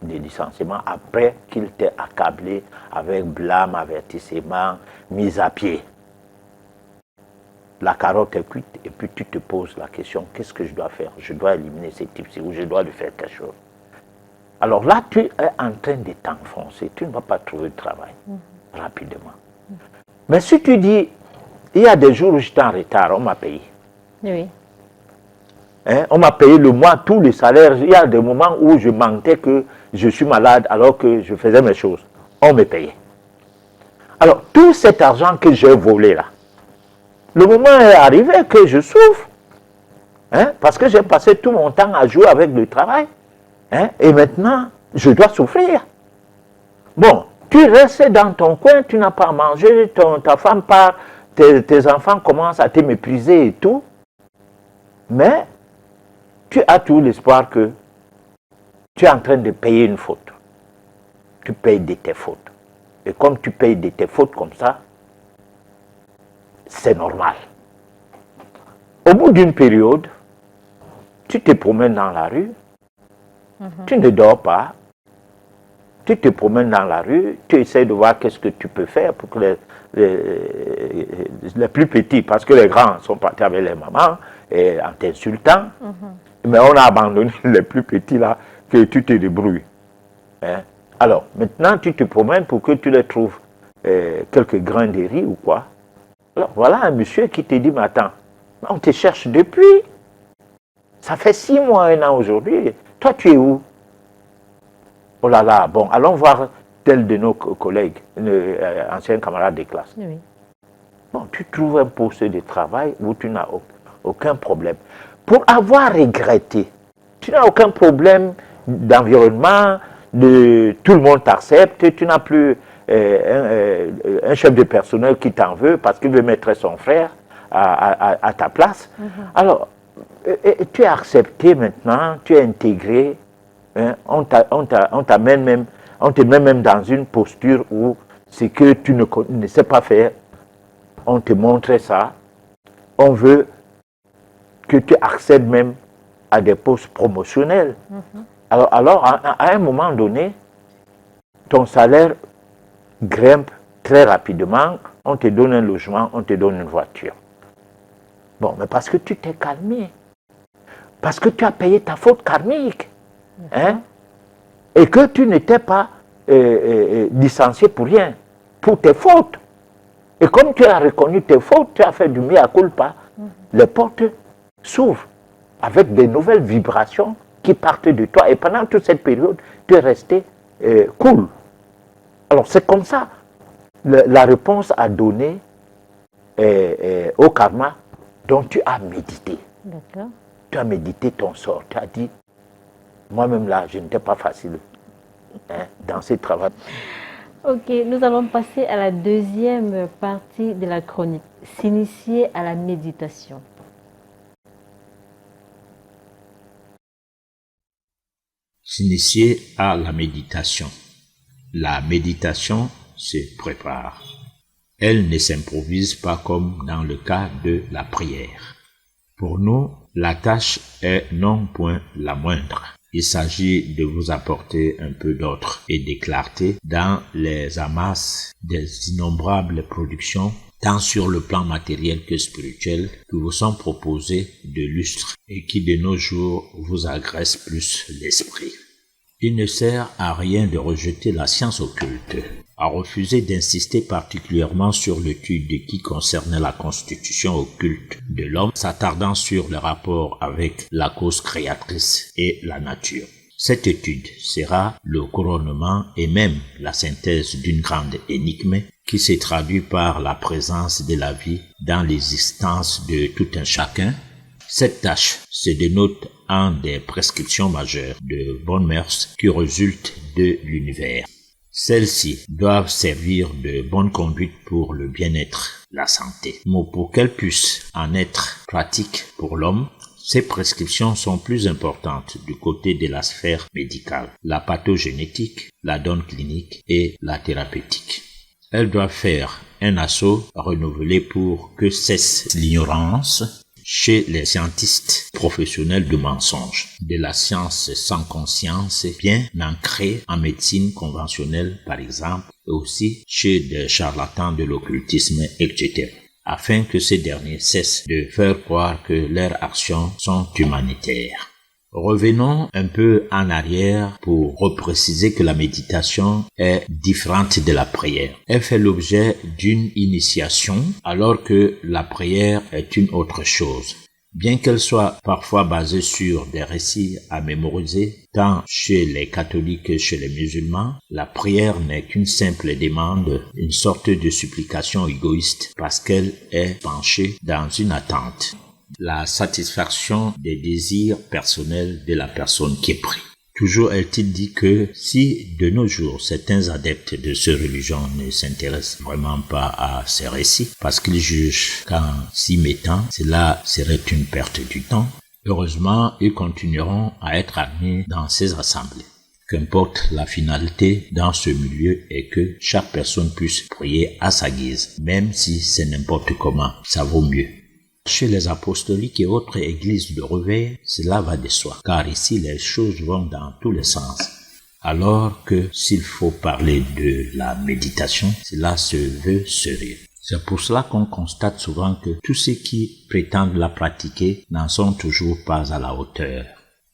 de licenciement après qu'il t'ait accablé avec blâme, avertissement, mise à pied. La carotte est cuite et puis tu te poses la question, qu'est-ce que je dois faire? Je dois éliminer ces types-ci ou je dois lui faire quelque chose. Alors là, tu es en train de t'enfoncer. Tu ne vas pas trouver de travail rapidement. Mais si tu dis, il y a des jours où j'étais en retard, on m'a payé. Oui. Hein, on m'a payé le mois, tous les salaires. Il y a des moments où je mentais que je suis malade alors que je faisais mes choses. On me payait. Alors, tout cet argent que j'ai volé là, le moment est arrivé que je souffre. Hein, parce que j'ai passé tout mon temps à jouer avec le travail. Hein, et maintenant, je dois souffrir. Bon, tu restes dans ton coin, tu n'as pas à manger, ta femme part, tes enfants commencent à te mépriser et tout. Mais tu as tout l'espoir que tu es en train de payer une faute. Tu payes de tes fautes. Et comme tu payes de tes fautes comme ça, c'est normal. Au bout d'une période, tu te promènes dans la rue, tu ne dors pas, tu te promènes dans la rue, tu essaies de voir qu'est-ce que tu peux faire pour que les plus petits, parce que les grands sont partis avec les mamans, et en t'insultant, mais on a abandonné les plus petits là, que tu te débrouilles. Hein? Alors, maintenant, tu te promènes pour que tu les trouves quelques grains de riz ou quoi. Alors, voilà un monsieur qui te dit, mais attends, on te cherche depuis. Ça fait 6 mois, 1 an aujourd'hui. Toi, tu es où? Oh là là, bon, allons voir tel de nos collègues, anciens camarades de classe. Oui. Bon, tu trouves un poste de travail où tu n'as aucun problème. Pour avoir regretté, tu n'as aucun problème d'environnement, tout le monde t'accepte, tu n'as plus un chef de personnel qui t'en veut parce qu'il veut mettre son frère à ta place. Alors, tu es accepté maintenant, tu es intégré, hein, on te met même dans une posture où ce que tu ne sais pas faire, on te montre ça, on veut que tu accèdes même à des postes promotionnels. Alors à un moment donné, ton salaire grimpe très rapidement, on te donne un logement, on te donne une voiture. Bon, mais parce que tu t'es calmé, parce que tu as payé ta faute karmique, hein, et que tu n'étais pas licencié pour rien, pour tes fautes. Et comme tu as reconnu tes fautes, tu as fait du mea culpa, les portes s'ouvrent avec des nouvelles vibrations qui partent de toi. Et pendant toute cette période, tu es resté cool. Alors c'est comme ça la réponse à donner au karma dont tu as médité. D'accord. Tu as médité ton sort. Tu as dit, moi-même là, je n'étais pas facile dans ce travail. Ok, nous allons passer à la deuxième partie de la chronique. S'initier à la méditation. S'initier à la méditation. La méditation se prépare. Elle ne s'improvise pas comme dans le cas de la prière. Pour nous, la tâche est non point la moindre. Il s'agit de vous apporter un peu d'ordre et de clarté dans les amasses des innombrables productions tant sur le plan matériel que spirituel, qui vous sont proposés de lustre et qui de nos jours vous agressent plus l'esprit. Il ne sert à rien de rejeter la science occulte, à refuser d'insister particulièrement sur l'étude qui concernait la constitution occulte de l'homme, s'attardant sur le rapport avec la cause créatrice et la nature. Cette étude sera le couronnement et même la synthèse d'une grande énigme qui se traduit par la présence de la vie dans l'existence de tout un chacun. Cette tâche se dénote en des prescriptions majeures de bonnes mœurs qui résultent de l'univers. Celles-ci doivent servir de bonne conduite pour le bien-être, la santé. Mais pour qu'elles puissent en être pratiques pour l'homme, ces prescriptions sont plus importantes du côté de la sphère médicale, la pathogénétique, la donne clinique et la thérapeutique. Elles doivent faire un assaut renouvelé pour que cesse l'ignorance chez les scientistes professionnels de mensonges, de la science sans conscience bien ancrée en médecine conventionnelle par exemple, et aussi chez des charlatans de l'occultisme, etc., afin que ces derniers cessent de faire croire que leurs actions sont humanitaires. Revenons un peu en arrière pour repréciser que la méditation est différente de la prière. Elle fait l'objet d'une initiation alors que la prière est une autre chose. Bien qu'elle soit parfois basée sur des récits à mémoriser, tant chez les catholiques que chez les musulmans, la prière n'est qu'une simple demande, une sorte de supplication égoïste parce qu'elle est penchée dans une attente. La satisfaction des désirs personnels de la personne qui prie. Toujours est-il dit que si de nos jours certains adeptes de ces religions ne s'intéressent vraiment pas à ces récits parce qu'ils jugent qu'en s'y mettant, cela serait une perte du temps, heureusement ils continueront à être admis dans ces assemblées. Qu'importe la finalité dans ce milieu est que chaque personne puisse prier à sa guise, même si c'est n'importe comment, ça vaut mieux. Chez les apostoliques et autres églises de réveil, cela va de soi, car ici les choses vont dans tous les sens. Alors que s'il faut parler de la méditation, cela se veut sérieux. C'est pour cela qu'on constate souvent que tous ceux qui prétendent la pratiquer n'en sont toujours pas à la hauteur.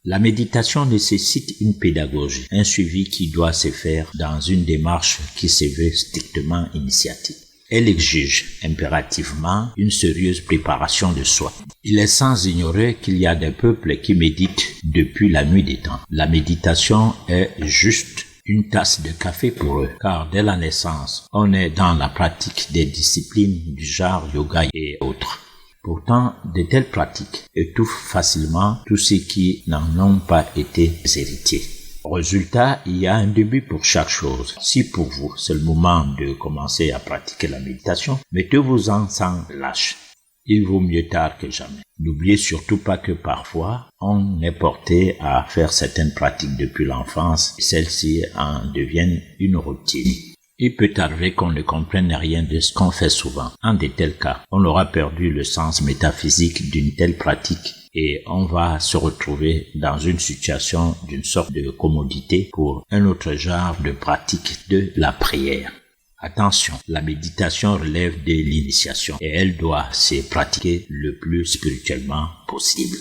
La méditation nécessite une pédagogie, un suivi qui doit se faire dans une démarche qui se veut strictement initiatique. Elle exige impérativement une sérieuse préparation de soi. Il est sans ignorer qu'il y a des peuples qui méditent depuis la nuit des temps. La méditation est juste une tasse de café pour eux, car dès la naissance, on est dans la pratique des disciplines du genre yoga et autres. Pourtant, de telles pratiques étouffent facilement tous ceux qui n'en ont pas été héritiers. Résultat, il y a un début pour chaque chose. Si pour vous, c'est le moment de commencer à pratiquer la méditation, mettez-vous-en sans lâche. Il vaut mieux tard que jamais. N'oubliez surtout pas que parfois, on est porté à faire certaines pratiques depuis l'enfance et celles-ci en deviennent une routine. Il peut arriver qu'on ne comprenne rien de ce qu'on fait souvent. En de tels cas, on aura perdu le sens métaphysique d'une telle pratique et on va se retrouver dans une situation d'une sorte de commodité pour un autre genre de pratique de la prière. Attention, la méditation relève de l'initiation et elle doit se pratiquer le plus spirituellement possible.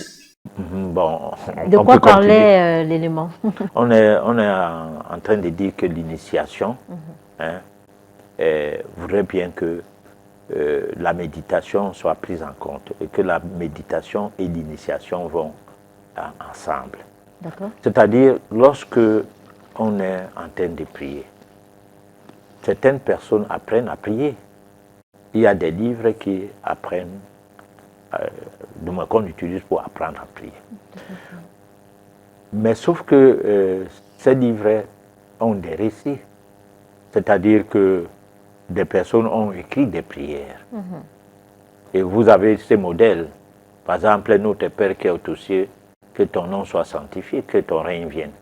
Bon, De quoi parlait l'élément? On est en train de dire que l'initiation voudrait bien que la méditation soit prise en compte et que la méditation et l'initiation vont ensemble. D'accord. C'est-à-dire, lorsque on est en train de prier, certaines personnes apprennent à prier. Il y a des livres qui apprennent, qu'on utilise pour apprendre à prier. Mais sauf que ces livres ont des récits. C'est-à-dire que des personnes ont écrit des prières. Et vous avez ces modèles. Par exemple, notre Père qui est aux cieux, que ton nom soit sanctifié, que ton règne vienne,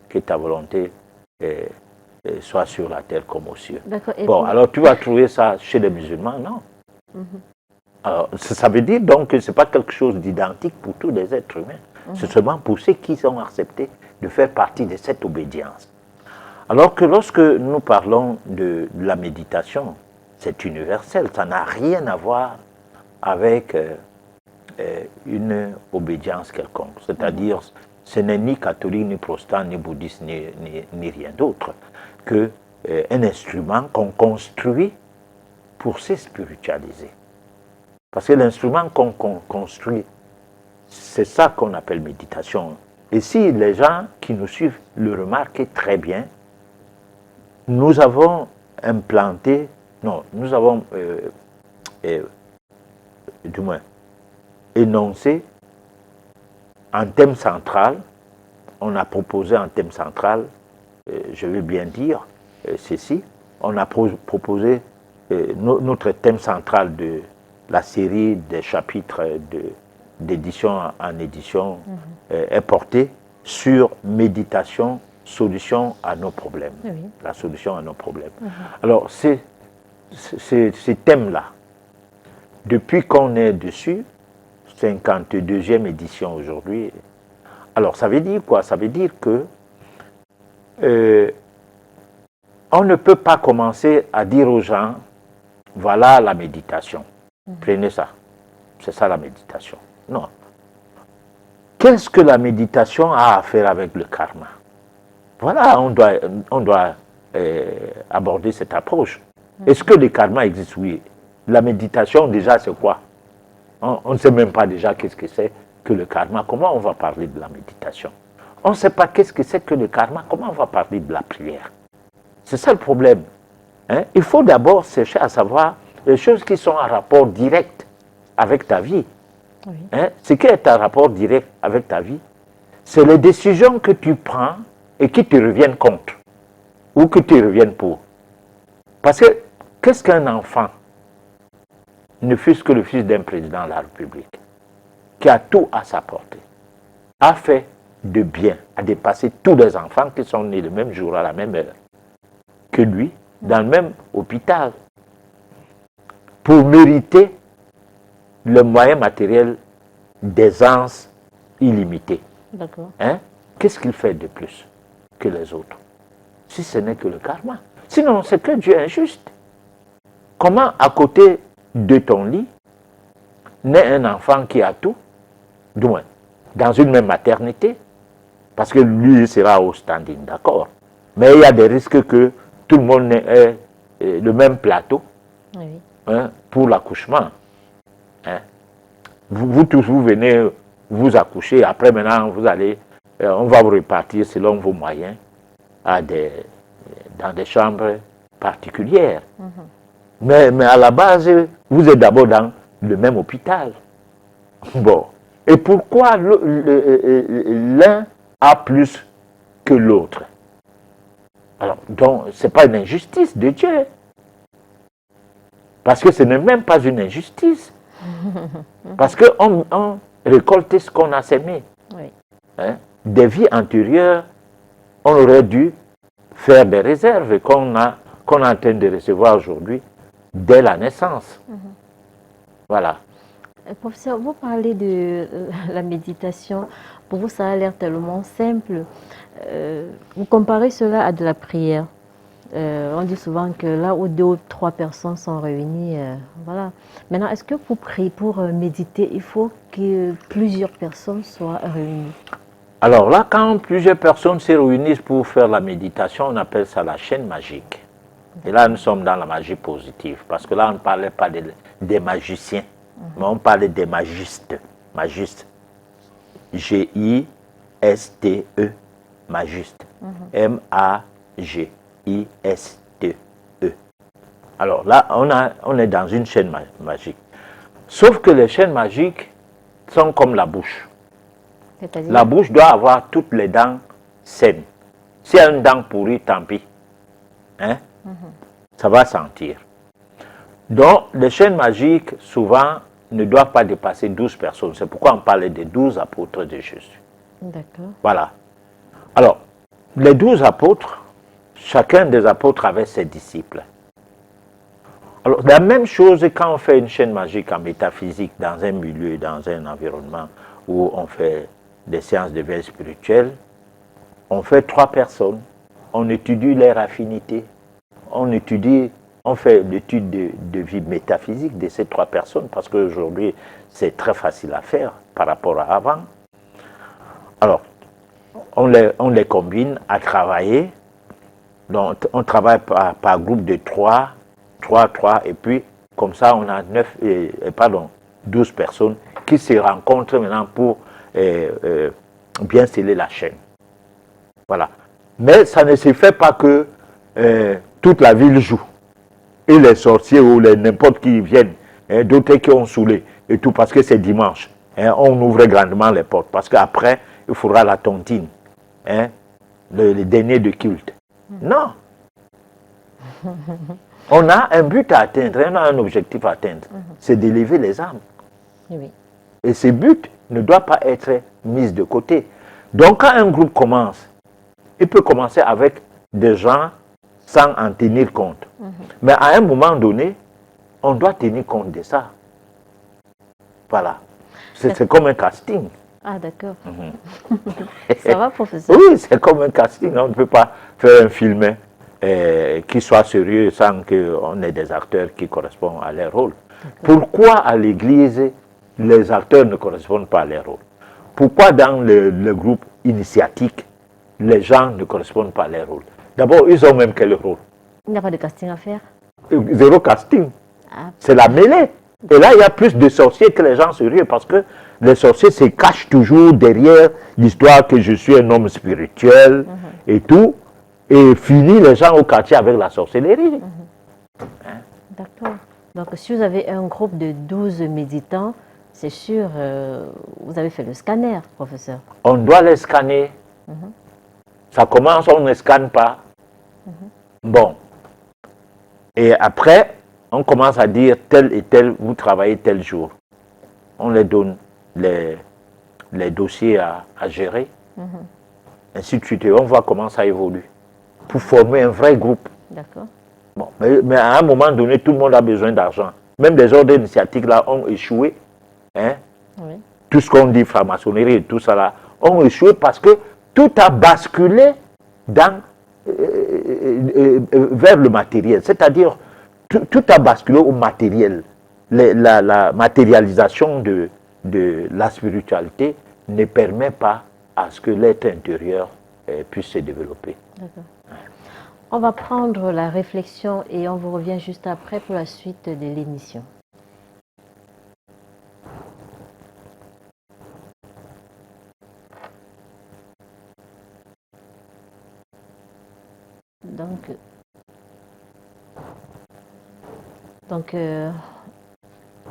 que ta volonté soit sur la terre comme aux cieux. Bon, alors tu vas trouver ça chez les musulmans, non? Alors, ça veut dire donc que ce n'est pas quelque chose d'identique pour tous les êtres humains. C'est seulement pour ceux qui ont accepté de faire partie de cette obédience. Alors que lorsque nous parlons de la méditation, c'est universel, ça n'a rien à voir avec une obédience quelconque. C'est-à-dire, ce n'est ni catholique, ni protestant, ni bouddhiste, ni rien d'autre que un instrument qu'on construit pour se spiritualiser. Parce que l'instrument qu'on construit, c'est ça qu'on appelle méditation. Et si les gens qui nous suivent le remarquent très bien, nous avons implanté, non, nous avons du moins énoncé en thème central, on a proposé en thème central, je vais bien dire ceci, on a proposé notre thème central de la série des chapitres d'édition en édition est porté sur méditation, solution à nos problèmes. Oui. La solution à nos problèmes. Alors, ces thèmes-là, depuis qu'on est dessus, 52e édition aujourd'hui, alors ça veut dire quoi? Ça veut dire que on ne peut pas commencer à dire aux gens, voilà la méditation. Prenez ça. C'est ça la méditation. Non. Qu'est-ce que la méditation a à faire avec le karma? Voilà, on doit aborder cette approche. Est-ce que le karma existe? Oui. La méditation, déjà, c'est quoi? On ne sait même pas déjà qu'est-ce que c'est que le karma. Comment on va parler de la méditation? On ne sait pas qu'est-ce que c'est que le karma. Comment on va parler de la prière? C'est ça le problème. Hein? Il faut d'abord chercher à savoir les choses qui sont en rapport direct avec ta vie. Oui. Hein? Ce qui est en rapport direct avec ta vie, c'est les décisions que tu prends et qui te reviennent contre ou qui te reviennent pour. Parce que qu'est-ce qu'un enfant, ne fût-ce que le fils d'un président de la République, qui a tout à sa portée, a fait de bien, a dépassé tous les enfants qui sont nés le même jour, à la même heure, que lui, dans le même hôpital, pour mériter le moyen matériel d'aisance illimitée. D'accord. Hein? Qu'est-ce qu'il fait de plus que les autres? Si ce n'est que le karma. Sinon, c'est que Dieu est injuste. Comment, à côté de ton lit, naît un enfant qui a tout, du moins, dans une même maternité, parce que lui sera au standing, d'accord. Mais il y a des risques que tout le monde ait le même plateau, oui. Hein, pour l'accouchement. Hein. Vous tous, vous venez vous accoucher, après maintenant, vous allez, on va vous répartir selon vos moyens dans des chambres particulières. Mais à la base, vous êtes d'abord dans le même hôpital. Bon. Et pourquoi l'un a plus que l'autre? Alors, donc, ce n'est pas une injustice de Dieu. Parce que ce n'est même pas une injustice. Parce qu'on récolte ce qu'on a sémé. Oui. Hein? Des vies antérieures, on aurait dû faire des réserves qu'on est en train de recevoir aujourd'hui dès la naissance. Voilà. Professeur, vous parlez de la méditation. Pour vous, ça a l'air tellement simple. Vous comparez cela à de la prière. On dit souvent que là où 2 ou 3 personnes sont réunies, voilà. Maintenant, est-ce que pour prier, pour méditer, il faut que plusieurs personnes soient réunies? Alors là, quand plusieurs personnes se réunissent pour faire la méditation, on appelle ça la chaîne magique. Et là, nous sommes dans la magie positive, parce que là, on ne parlait pas des magiciens, mais on parlait des magistes. Magistes. G-I-S-T-E, magiste. M-A-G-I-S-T-E. Alors là, on est dans une chaîne magique. Sauf que les chaînes magiques sont comme la bouche. La bouche doit avoir toutes les dents saines. Si elle a une dent pourrie, tant pis. Hein? Ça va sentir. Donc, les chaînes magiques, souvent, ne doivent pas dépasser 12 personnes. C'est pourquoi on parlait des 12 apôtres de Jésus. D'accord. Voilà. Alors, les 12 apôtres, chacun des apôtres avait ses disciples. Alors, la même chose quand on fait une chaîne magique en métaphysique, dans un milieu, dans un environnement où on fait des séances de veille spirituelle, on fait 3 personnes, on étudie leur affinité, on étudie on fait l'étude de vie métaphysique de ces 3 personnes, parce qu'aujourd'hui, c'est très facile à faire par rapport à avant. Alors, on les combine à travailler. Donc, on travaille par groupe de 3, et puis, comme ça, on a 12 personnes qui se rencontrent maintenant pour bien sceller la chaîne. Voilà. Mais ça ne se fait pas que toute la ville joue. Et les sorciers ou n'importe qui viennent, d'autres qui ont saoulé et tout, parce que c'est dimanche. On ouvre grandement les portes, parce qu'après, il faudra la tontine, le dernier de culte. Non. On a un but à atteindre, on a un objectif à atteindre, c'est d'élever les âmes. Oui. Et ce but ne doit pas être mis de côté. Donc quand un groupe commence, il peut commencer avec des gens sans en tenir compte. Mais à un moment donné, on doit tenir compte de ça. Voilà. C'est comme un casting. Ah, d'accord. Ça va, professeur? Oui, c'est comme un casting. On ne peut pas faire un film qui soit sérieux sans qu'on ait des acteurs qui correspondent à leur rôle. Pourquoi à l'église, les acteurs ne correspondent pas à leur rôle? Pourquoi dans le groupe initiatique, les gens ne correspondent pas à leur rôle? D'abord, ils ont même quel rôle? Il n'y a pas de casting à faire? Zéro casting. Ah. C'est la mêlée. Et là, il y a plus de sorciers que les gens sérieux, parce que les sorciers se cachent toujours derrière l'histoire que je suis un homme spirituel et tout, et finit les gens au quartier avec la sorcellerie. D'accord. Donc, si vous avez un groupe de 12 méditants, c'est sûr, vous avez fait le scanner, professeur. On doit les scanner. Ça commence, on ne scanne pas. Bon. Et après, on commence à dire tel et tel, vous travaillez tel jour. On les donne les dossiers à gérer. Ainsi de suite. Et on voit comment ça évolue. Pour former un vrai groupe. D'accord. Bon, mais à un moment donné, tout le monde a besoin d'argent. Même les ordres initiatiques là ont échoué. Hein? Oui. Tout ce qu'on dit, franc-maçonnerie et tout ça là, ont échoué parce que tout a basculé vers le matériel. C'est-à-dire, tout a basculé au matériel. La matérialisation de la spiritualité ne permet pas à ce que l'être intérieur puisse se développer. D'accord. On va prendre la réflexion et on vous revient juste après pour la suite de l'émission. Donc,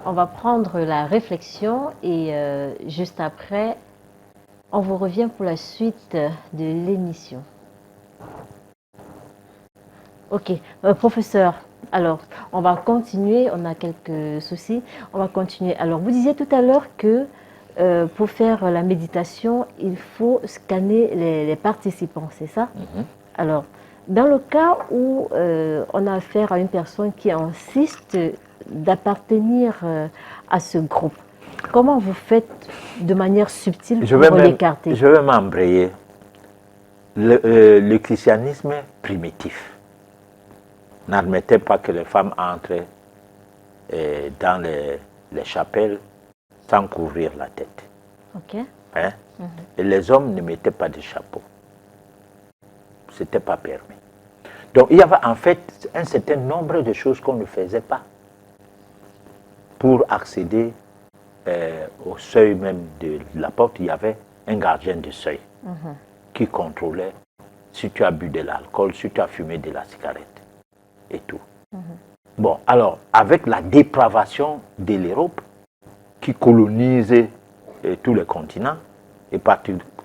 on va prendre la réflexion et juste après, on vous revient pour la suite de l'émission. Ok, professeur, alors on va continuer, on a quelques soucis, on va continuer. Alors vous disiez tout à l'heure que pour faire la méditation, il faut scanner les participants, c'est ça? Alors, dans le cas où on a affaire à une personne qui insiste d'appartenir à ce groupe, comment vous faites de manière subtile pour l'écarter? Je vais m'embrayer. Le christianisme primitif n'admettait pas que les femmes entrent dans les chapelles sans couvrir la tête. Ok. Hein? Et les hommes ne mettaient pas de chapeau. Ce n'était pas permis. Donc il y avait en fait un certain nombre de choses qu'on ne faisait pas pour accéder au seuil même de la porte. Il y avait un gardien de seuil qui contrôlait si tu as bu de l'alcool, si tu as fumé de la cigarette et tout. Bon, alors, avec la dépravation de l'Europe qui colonisait tous les continents, et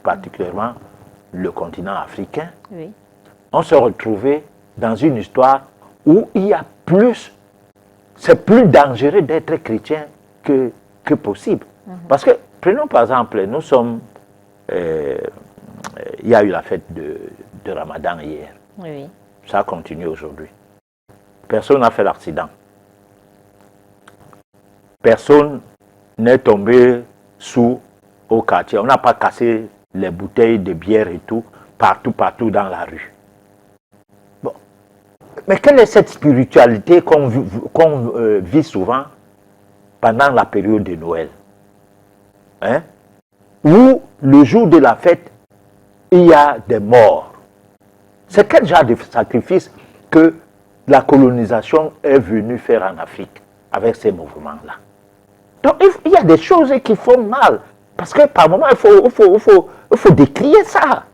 particulièrement le continent africain, oui, on se retrouvait dans une histoire où il y a plus, c'est plus dangereux d'être chrétien que possible. Parce que, prenons par exemple, nous sommes, il y a eu la fête de Ramadan hier. oui. Ça continue aujourd'hui. Personne n'a fait l'accident. Personne n'est tombé sous au quartier. On n'a pas cassé les bouteilles de bière et tout, partout dans la rue. Bon. Mais quelle est cette spiritualité qu'on vit souvent pendant la période de Noël? Hein? Où le jour de la fête, il y a des morts. C'est quel genre de sacrifice que la colonisation est venue faire en Afrique avec ces mouvements-là? Donc il y a des choses qui font mal. Parce que par moment, il faut décrier ça.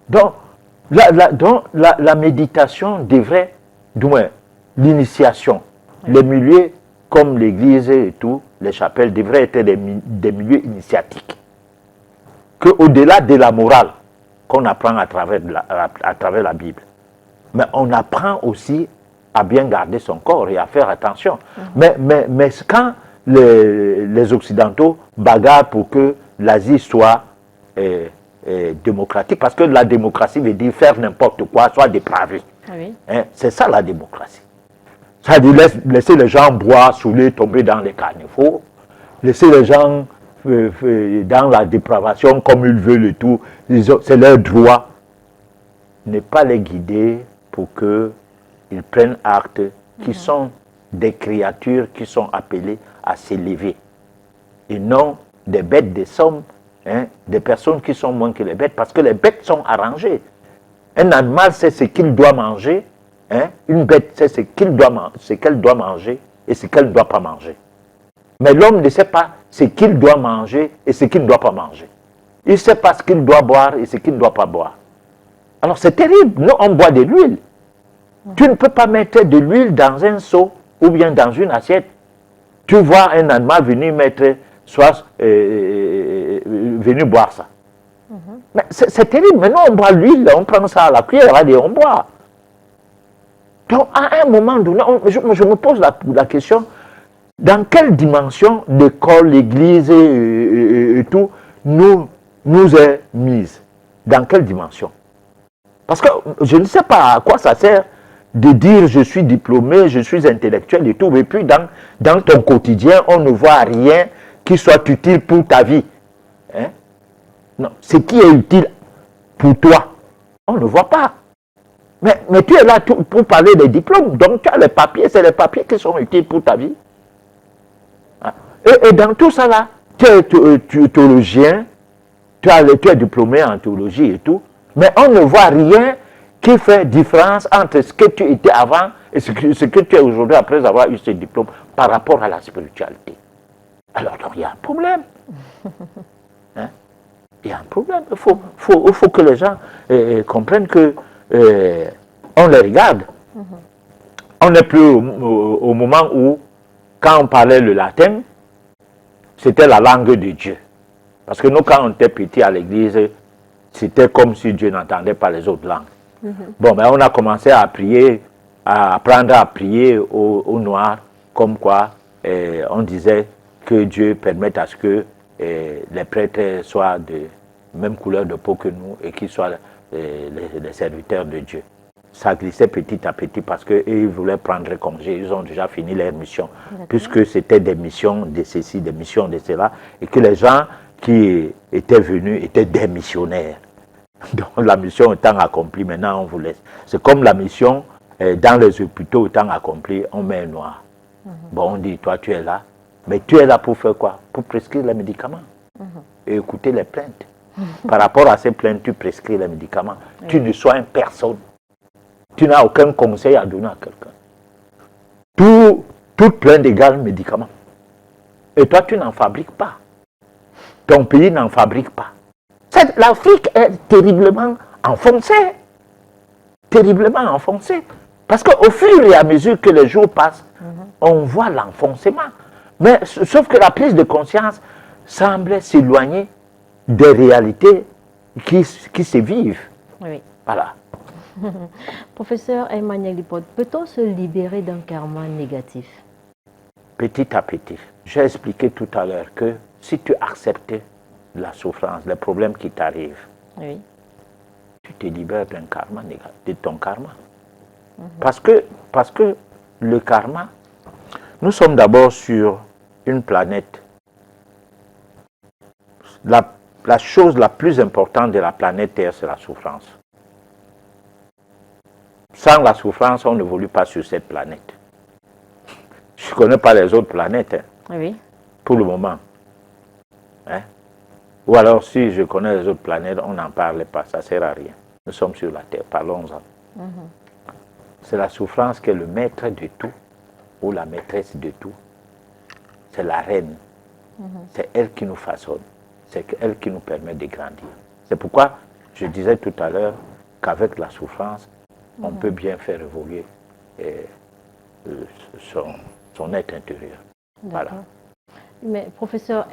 Donc, la méditation devrait, du moins, l'initiation, les milieux comme l'église et tout, les chapelles devraient être des milieux initiatiques. Qu'au-delà de la morale qu'on apprend à travers la Bible, mais on apprend aussi à bien garder son corps et à faire attention. Mais quand les Occidentaux bagarrent pour que l'Asie soit démocratique, parce que la démocratie veut dire faire n'importe quoi, soit dépravé. Oui. Hein? C'est ça la démocratie. Ça veut dire laisser les gens boire, saouler, tomber dans les caniveaux, laisser les gens dans la dépravation comme ils veulent et tout, c'est leur droit. Ne pas les guider pour qu'ils prennent acte, qui sont des créatures qui sont appelées à s'élever. Et non des bêtes, des sommes, hein, des personnes qui sont moins que les bêtes, parce que les bêtes sont arrangées. Un animal sait ce qu'il doit manger, hein, une bête sait ce qu'elle doit manger et ce qu'elle ne doit pas manger. Mais l'homme ne sait pas ce qu'il doit manger et ce qu'il ne doit pas manger. Il ne sait pas ce qu'il doit boire et ce qu'il ne doit pas boire. Alors c'est terrible, nous on boit de l'huile. Tu ne peux pas mettre de l'huile dans un seau ou bien dans une assiette. Tu vois un animal venir mettre, venir boire ça. Mais c'est terrible, maintenant on boit l'huile, on prend ça à la cuillère et on boit. Donc à un moment donné, je me pose la question, dans quelle dimension l'école, l'église et tout nous est mise? Dans quelle dimension? Parce que je ne sais pas à quoi ça sert de dire je suis diplômé, je suis intellectuel et tout, et puis dans ton quotidien, on ne voit rien qui soit utile pour ta vie. Hein? Non, ce qui est utile pour toi, on ne voit pas. Mais tu es là pour parler des diplômes, donc tu as les papiers, c'est les papiers qui sont utiles pour ta vie. Et dans tout ça là, tu es théologien, tu es diplômé en théologie et tout, mais on ne voit rien qui fait différence entre ce que tu étais avant et ce que tu es aujourd'hui après avoir eu ce diplôme par rapport à la spiritualité. Alors donc il y a un problème. Hein? Il y a un problème. Il faut que les gens comprennent que on les regarde. On n'est plus au moment où, quand on parlait le latin, c'était la langue de Dieu. Parce que nous, quand on était petits à l'église, c'était comme si Dieu n'entendait pas les autres langues. Bon, mais on a commencé à prier, à apprendre à prier au noir, comme quoi on disait que Dieu permette à ce que les prêtres soient de même couleur de peau que nous et qu'ils soient les serviteurs de Dieu. Ça glissait petit à petit parce qu'ils voulaient prendre congé. Ils ont déjà fini leur mission, puisque c'était des missions de ceci, des missions de cela, et que les gens qui étaient venus étaient des missionnaires. Donc la mission étant accomplie, maintenant on vous laisse. C'est comme la mission dans les hôpitaux étant accomplie, on met un noir. Bon, on dit, toi tu es là, mais tu es là pour faire quoi? Pour prescrire les médicaments et écouter les plaintes. Par rapport à ces plaintes, tu prescris les médicaments. Tu ne soignes personne. Tu n'as aucun conseil à donner à quelqu'un. Toute plainte égale médicament. Et toi, tu n'en fabriques pas. Ton pays n'en fabrique pas. L'Afrique est terriblement enfoncée. Terriblement enfoncée. Parce qu'au fur et à mesure que les jours passent, on voit l'enfoncement. Mais sauf que la prise de conscience semble s'éloigner des réalités qui se vivent. Oui. Voilà. Professeur Emmanuel Lipold, peut-on se libérer d'un karma négatif? Petit à petit. J'ai expliqué tout à l'heure que si tu acceptes la souffrance, les problèmes qui t'arrivent, oui, tu te libères d'un karma négatif, de ton karma. Parce que le karma, nous sommes d'abord sur une planète. La chose la plus importante de la planète Terre, c'est la souffrance. Sans la souffrance, on n'évolue pas sur cette planète. Je ne connais pas les autres planètes, hein, Oui. pour le moment. Hein? Ou alors, si je connais les autres planètes, on n'en parle pas, ça ne sert à rien. Nous sommes sur la Terre, parlons-en. C'est la souffrance qui est le maître de tout, ou la maîtresse de tout. C'est la reine. C'est elle qui nous façonne. C'est elle qui nous permet de grandir. C'est pourquoi je disais tout à l'heure qu'avec la souffrance, on peut bien faire évoluer son être intérieur. Voilà. Mais professeur,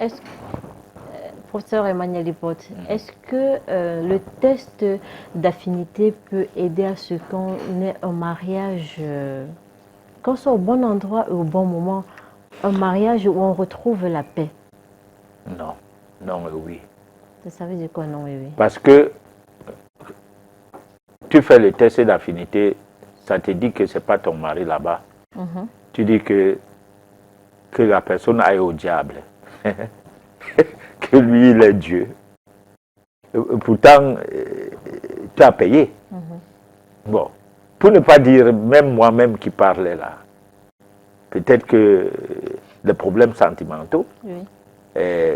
professeur Emmanuel Lipote, est-ce que le test d'affinité peut aider à ce qu'on ait un mariage, qu'on soit au bon endroit et au bon moment, un mariage où on retrouve la paix? Non, non et oui. Ça veut dire quoi, non et oui? Parce que tu fais le test d'affinité, ça te dit que ce n'est pas ton mari là-bas. Tu dis que la personne aille au diable. Que lui, il est Dieu. Pourtant, tu as payé. Bon, pour ne pas dire, même moi-même qui parlais là, peut-être que les problèmes sentimentaux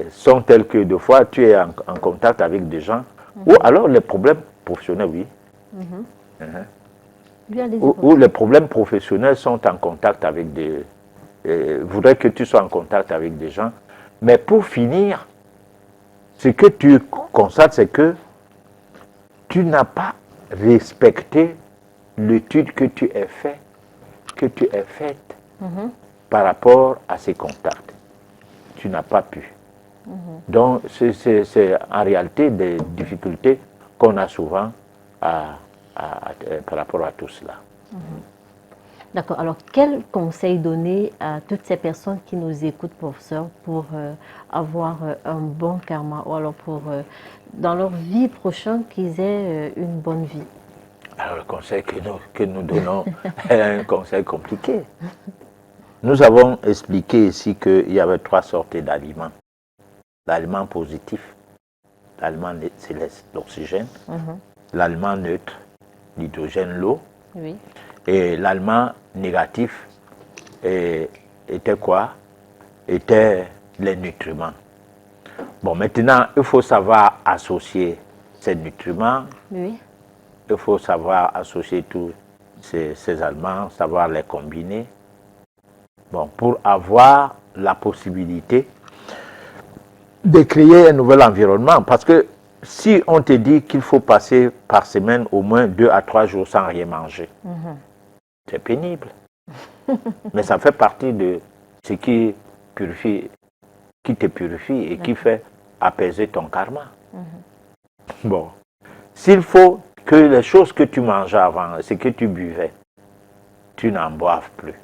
sont tels que des fois tu es en contact avec des gens, ou alors les problèmes professionnels, oui. Ou les problèmes professionnels sont en contact avec des... voudraient que tu sois en contact avec des gens. Mais pour finir, ce que tu constates, c'est que tu n'as pas respecté l'étude que tu as faite par rapport à ces contacts. Tu n'as pas pu. Donc, c'est en réalité des difficultés qu'on a souvent par rapport à tout cela. D'accord. Alors, quel conseil donner à toutes ces personnes qui nous écoutent, professeur, pour avoir un bon karma, ou alors pour, dans leur vie prochaine, qu'ils aient une bonne vie? Alors, le conseil que nous donnons est un conseil compliqué. Nous avons expliqué ici qu'il y avait 3 sortes d'aliments. L'aliment positif, l'aliment céleste, l'oxygène, l'aliment neutre, l'hydrogène, l'eau, et l'aliment négatif était quoi? Était les nutriments. Bon, maintenant, il faut savoir associer ces nutriments. Il faut savoir associer tous ces aliments, savoir les combiner. Bon, pour avoir la possibilité de créer un nouvel environnement. Parce que si on te dit qu'il faut passer par semaine au moins 2 à 3 jours sans rien manger, c'est pénible. Mais ça fait partie de ce qui purifie, qui te purifie et qui fait apaiser ton karma. Bon, s'il faut que les choses que tu mangeais avant, ce que tu buvais, tu n'en boives plus.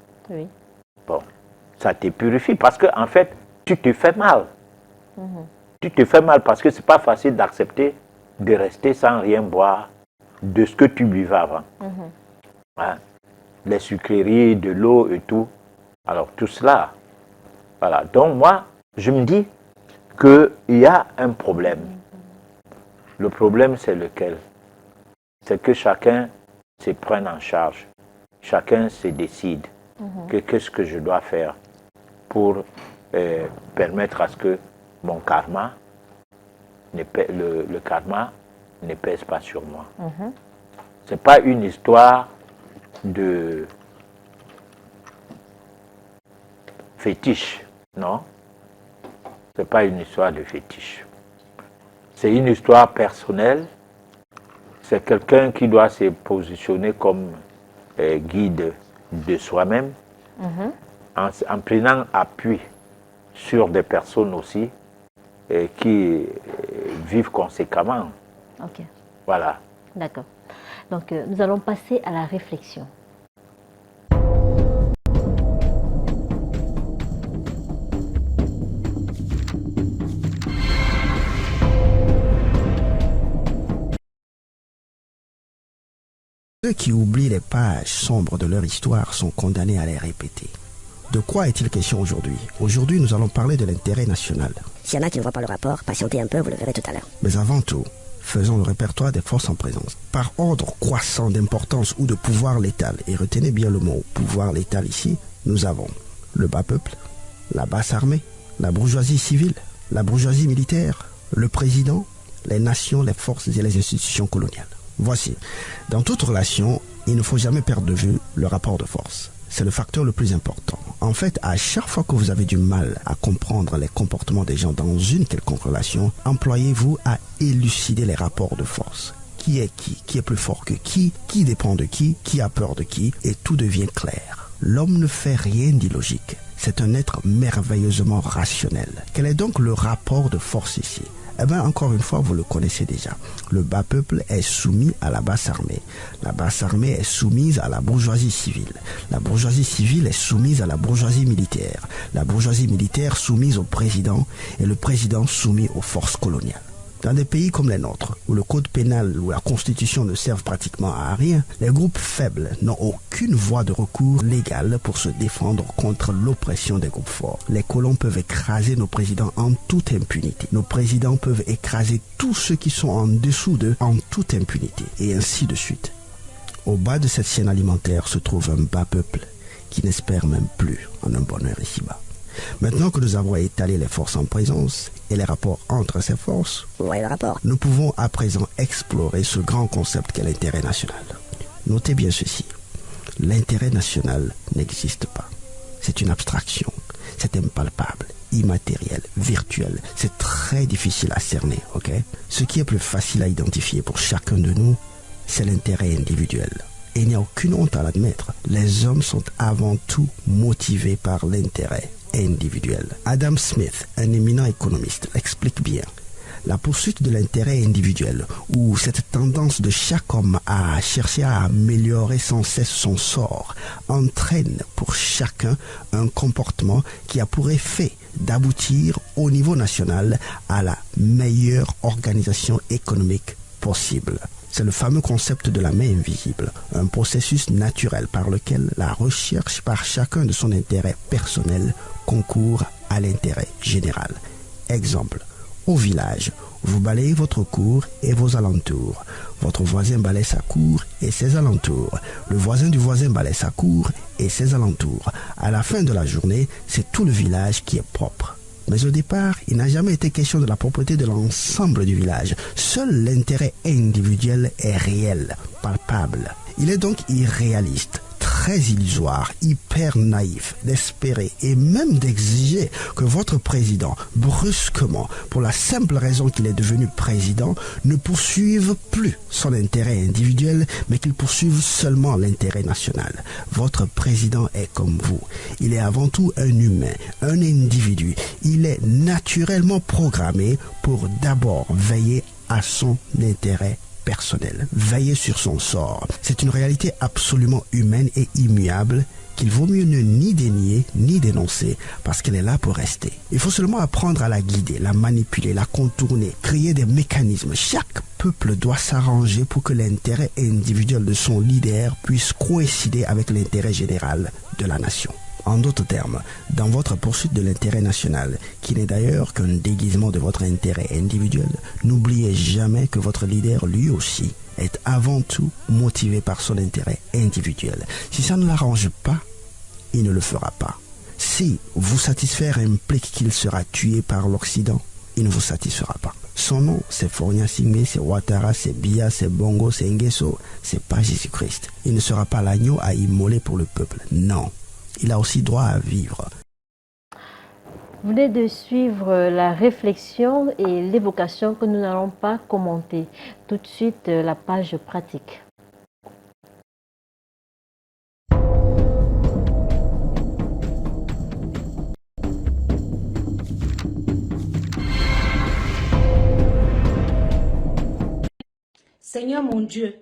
Bon, ça te purifie parce qu'en fait, tu te fais mal. Tu te fais mal parce que ce n'est pas facile d'accepter de rester sans rien boire de ce que tu buvais avant. Hein? Les sucreries, de l'eau et tout. Alors tout cela. Voilà. Donc moi, je me dis qu'il y a un problème. Le problème, c'est lequel? C'est que chacun se prenne en charge. Chacun se décide que qu'est-ce que je dois faire pour permettre à ce que mon karma, le karma ne pèse pas sur moi. Ce n'est pas une histoire de fétiche, non. Ce n'est pas une histoire de fétiche. C'est une histoire personnelle. C'est quelqu'un qui doit se positionner comme guide de soi-même, en prenant appui sur des personnes aussi qui vivent conséquemment. Voilà. D'accord. Donc, nous allons passer à la réflexion. Ceux qui oublient les pages sombres de leur histoire sont condamnés à les répéter. De quoi est-il question aujourd'hui? Aujourd'hui, nous allons parler de l'intérêt national. S'il y en a qui ne voient pas le rapport, patientez un peu, vous le verrez tout à l'heure. Mais avant tout, Faisons le répertoire des forces en présence. Par ordre croissant d'importance ou de pouvoir létal, et retenez bien le mot pouvoir létal ici, nous avons le bas peuple, la basse armée, la bourgeoisie civile, la bourgeoisie militaire, le président, les nations, les forces et les institutions coloniales. Voici, dans toute relation, il ne faut jamais perdre de vue le rapport de force. C'est le facteur le plus important. En fait, à chaque fois que vous avez du mal à comprendre les comportements des gens dans une quelconque relation, employez-vous à élucider les rapports de force. Qui est plus fort que qui dépend de qui a peur de qui, et tout devient clair. L'homme ne fait rien d'illogique. C'est un être merveilleusement rationnel. Quel est donc le rapport de force ici? Eh bien, encore une fois, vous le connaissez déjà. Le bas peuple est soumis à la basse armée. La basse armée est soumise à la bourgeoisie civile. La bourgeoisie civile est soumise à la bourgeoisie militaire. La bourgeoisie militaire soumise au président et le président soumis aux forces coloniales. Dans des pays comme les nôtres, où le code pénal ou la constitution ne servent pratiquement à rien, les groupes faibles n'ont aucune voie de recours légale pour se défendre contre l'oppression des groupes forts. Les colons peuvent écraser nos présidents en toute impunité. Nos présidents peuvent écraser tous ceux qui sont en dessous d'eux en toute impunité, et ainsi de suite. Au bas de cette chaîne alimentaire se trouve un bas peuple qui n'espère même plus en un bonheur ici-bas. Maintenant que nous avons étalé les forces en présence et les rapports entre ces forces, nous pouvons à présent explorer ce grand concept qu'est l'intérêt national. Notez bien ceci, l'intérêt national n'existe pas. C'est une abstraction, c'est impalpable, immatériel, virtuel, c'est très difficile à cerner, ok? Ce qui est plus facile à identifier pour chacun de nous, c'est l'intérêt individuel. Et il n'y a aucune honte à l'admettre, les hommes sont avant tout motivés par l'intérêt individuel. Adam Smith, un éminent économiste, l'explique bien. La poursuite de l'intérêt individuel, ou cette tendance de chaque homme à chercher à améliorer sans cesse son sort, entraîne pour chacun un comportement qui a pour effet d'aboutir au niveau national à la meilleure organisation économique possible. C'est le fameux concept de la main invisible, un processus naturel par lequel la recherche par chacun de son intérêt personnel concourt à l'intérêt général. Exemple, au village, vous balayez votre cour et vos alentours. Votre voisin balaye sa cour et ses alentours. Le voisin du voisin balaye sa cour et ses alentours. À la fin de la journée, c'est tout le village qui est propre. Mais au départ, il n'a jamais été question de la propreté de l'ensemble du village. Seul l'intérêt individuel est réel, palpable. Il est donc irréaliste, très illusoire, hyper naïf d'espérer et même d'exiger que votre président, brusquement, pour la simple raison qu'il est devenu président, ne poursuive plus son intérêt individuel, mais qu'il poursuive seulement l'intérêt national. Votre président est comme vous. Il est avant tout un humain, un individu. Il est naturellement programmé pour d'abord veiller à son intérêt personnel, veiller sur son sort. C'est une réalité absolument humaine et immuable qu'il vaut mieux ne ni dénier ni dénoncer parce qu'elle est là pour rester. Il faut seulement apprendre à la guider, la manipuler, la contourner, créer des mécanismes. Chaque peuple doit s'arranger pour que l'intérêt individuel de son leader puisse coïncider avec l'intérêt général de la nation. En d'autres termes, dans votre poursuite de l'intérêt national, qui n'est d'ailleurs qu'un déguisement de votre intérêt individuel, n'oubliez jamais que votre leader, lui aussi, est avant tout motivé par son intérêt individuel. Si ça ne l'arrange pas, il ne le fera pas. Si vous satisfaire implique qu'il sera tué par l'Occident, il ne vous satisfera pas. Son nom, c'est Fournia Singbe, c'est Ouattara, c'est Biya, c'est Bongo, c'est Nguesso, c'est pas Jésus-Christ. Il ne sera pas l'agneau à immoler pour le peuple, non. Il a aussi droit à vivre. Vous venez de suivre la réflexion et l'évocation que nous n'allons pas commenter. Tout de suite, la page pratique. Seigneur mon Dieu,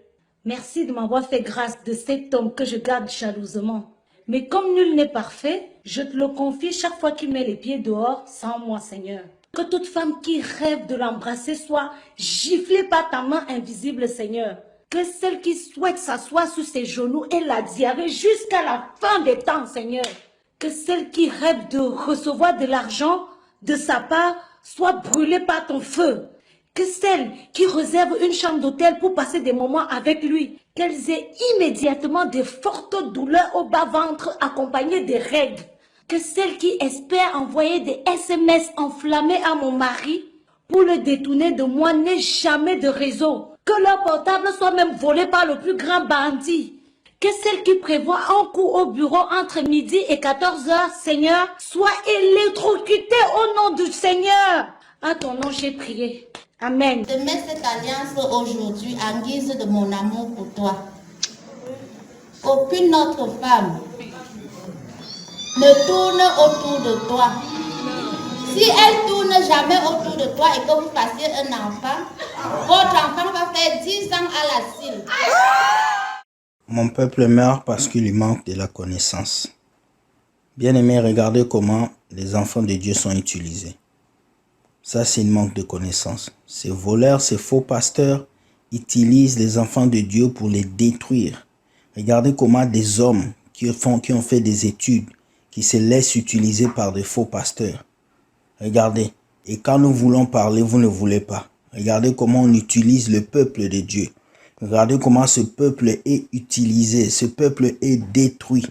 merci de m'avoir fait grâce de cet homme que je garde jalousement. Mais comme nul n'est parfait, je te le confie chaque fois qu'il met les pieds dehors sans moi, Seigneur. Que toute femme qui rêve de l'embrasser soit giflée par ta main invisible, Seigneur. Que celle qui souhaite s'asseoir sur ses genoux ait la diarrhée jusqu'à la fin des temps, Seigneur. Que celle qui rêve de recevoir de l'argent de sa part soit brûlée par ton feu. que celles qui réservent une chambre d'hôtel pour passer des moments avec lui, qu'elles aient immédiatement de fortes douleurs au bas-ventre accompagnées des règles, que celles qui espèrent envoyer des SMS enflammés à mon mari pour le détourner de moi n'aient jamais de réseau, que leur portable soit même volé par le plus grand bandit, que celles qui prévoient un coup au bureau entre midi et 14 heures, Seigneur, soient électrocutées au nom du Seigneur. À ton nom, j'ai prié. Amen. Je mets cette alliance aujourd'hui en guise de mon amour pour toi. Aucune autre femme ne tourne autour de toi. Si elle tourne jamais autour de toi et que vous fassiez un enfant, votre enfant va faire 10 ans à l'asile. Mon peuple meurt parce qu'il lui manque de la connaissance. Bien-aimés, regardez comment les enfants de Dieu sont utilisés. Ça, c'est une manque de connaissance. Ces voleurs, ces faux pasteurs utilisent les enfants de Dieu pour les détruire. Regardez comment des hommes qui ont fait des études, qui se laissent utiliser par des faux pasteurs. Regardez. Et quand nous voulons parler, vous ne voulez pas. Regardez comment on utilise le peuple de Dieu. Regardez comment ce peuple est utilisé. Ce peuple est détruit.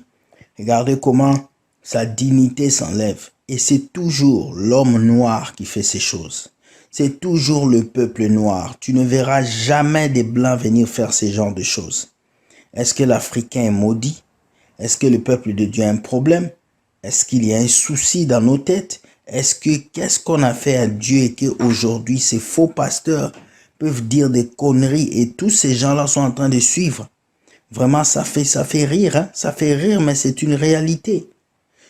Regardez comment sa dignité s'enlève. Et c'est toujours l'homme noir qui fait ces choses. C'est toujours le peuple noir. Tu ne verras jamais des blancs venir faire ce genre de choses. Est-ce que l'Africain est maudit? Est-ce que le peuple de Dieu a un problème? Est-ce qu'il y a un souci dans nos têtes? Qu'est-ce qu'on a fait à Dieu et qu'aujourd'hui ces faux pasteurs peuvent dire des conneries et tous ces gens-là sont en train de suivre? Vraiment, ça fait rire, hein? Ça fait rire, mais c'est une réalité.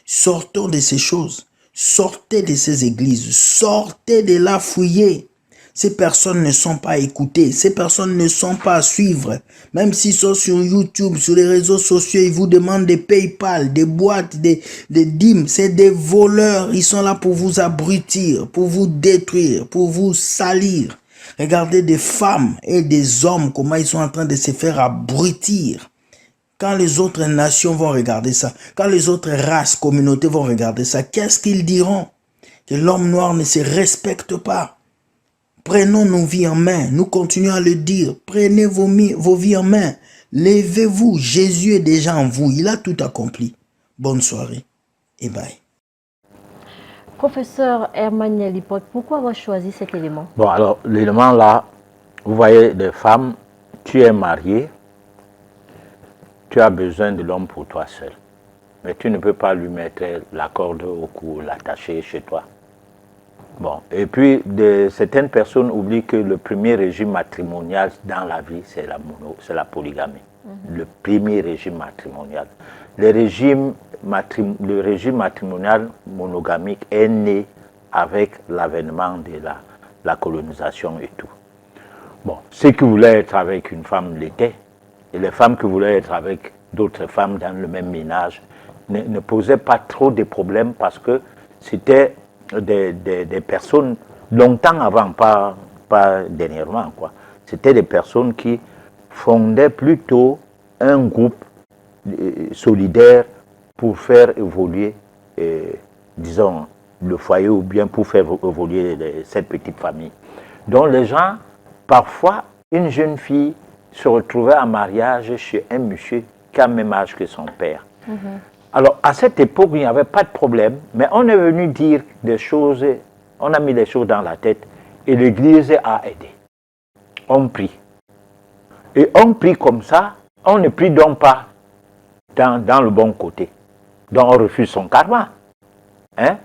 Sortons de ces choses. Sortez de ces églises. Sortez de là, fouillez. Ces personnes ne sont pas écoutées. Ces personnes ne sont pas à suivre. Même s'ils sont sur YouTube, sur les réseaux sociaux, ils vous demandent des PayPal, des boîtes, des dîmes. C'est des voleurs. Ils sont là pour vous abrutir, pour vous détruire, pour vous salir. Regardez des femmes et des hommes, comment ils sont en train de se faire abrutir. Quand les autres nations vont regarder ça, quand les autres races, communautés vont regarder ça, qu'est-ce qu'ils diront? Que l'homme noir ne se respecte pas. Prenons nos vies en main. Nous continuons à le dire. Prenez vos vies en main. Levez-vous. Jésus est déjà en vous. Il a tout accompli. Bonne soirée et bye. Professeur Herman Lipote, pourquoi avoir choisi cet élément? Bon, alors, l'élément là, vous voyez des femmes, tu es marié, tu as besoin de l'homme pour toi seul. Mais tu ne peux pas lui mettre la corde au cou, l'attacher chez toi. Bon, et puis certaines personnes oublient que le premier régime matrimonial dans la vie, c'est la polygamie. Le premier régime matrimonial. Le régime matrimonial monogamique est né avec l'avènement de la colonisation et tout. Bon, ceux qui voulaient être avec une femme l'étaient, et les femmes qui voulaient être avec d'autres femmes dans le même ménage ne posaient pas trop de problèmes parce que c'était des personnes longtemps avant, pas dernièrement, quoi. C'était des personnes qui fondaient plutôt un groupe solidaire pour faire évoluer, disons, le foyer ou bien pour faire évoluer cette petite famille. Donc les gens, parfois, une jeune fille se retrouvait en mariage chez un monsieur qui a le même âge que son père. Alors, à cette époque, il n'y avait pas de problème, mais on est venu dire des choses, on a mis les choses dans la tête, et l'Église a aidé. On prie. Et on prie comme ça, on ne prie donc pas dans le bon côté. Donc on refuse son karma. Hein?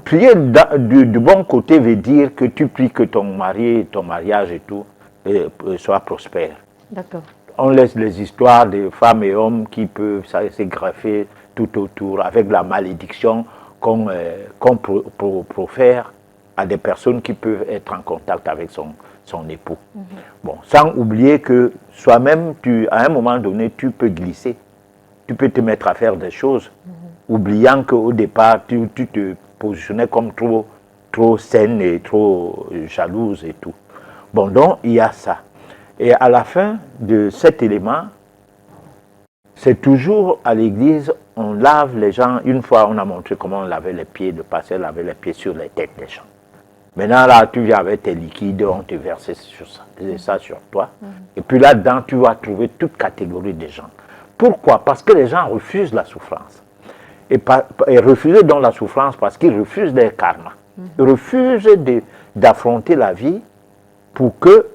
Prier du bon côté veut dire que tu pries que ton mariage et tout soit prospère. D'accord. On laisse les histoires de femmes et hommes qui peuvent se greffer tout autour avec la malédiction qu'on profère à des personnes qui peuvent être en contact avec son époux. Bon, sans oublier que soi-même, à un moment donné, tu peux glisser. Tu peux te mettre à faire des choses, oubliant qu'au départ, tu te positionnais comme trop saine et trop jalouse et tout. Bon, donc, il y a ça. Et à la fin de cet élément, c'est toujours à l'église, on lave les gens. Une fois, on a montré comment on lavait les pieds, le pasteur lavait les pieds sur les têtes des gens. Maintenant, là, tu viens avec tes liquides, on te verse ça sur toi. Et puis là-dedans, tu vas trouver toute catégorie de gens. Pourquoi? Parce que les gens refusent la souffrance. Et refuser donc la souffrance parce qu'ils refusent des karmas. Ils refusent d'affronter la vie pour que,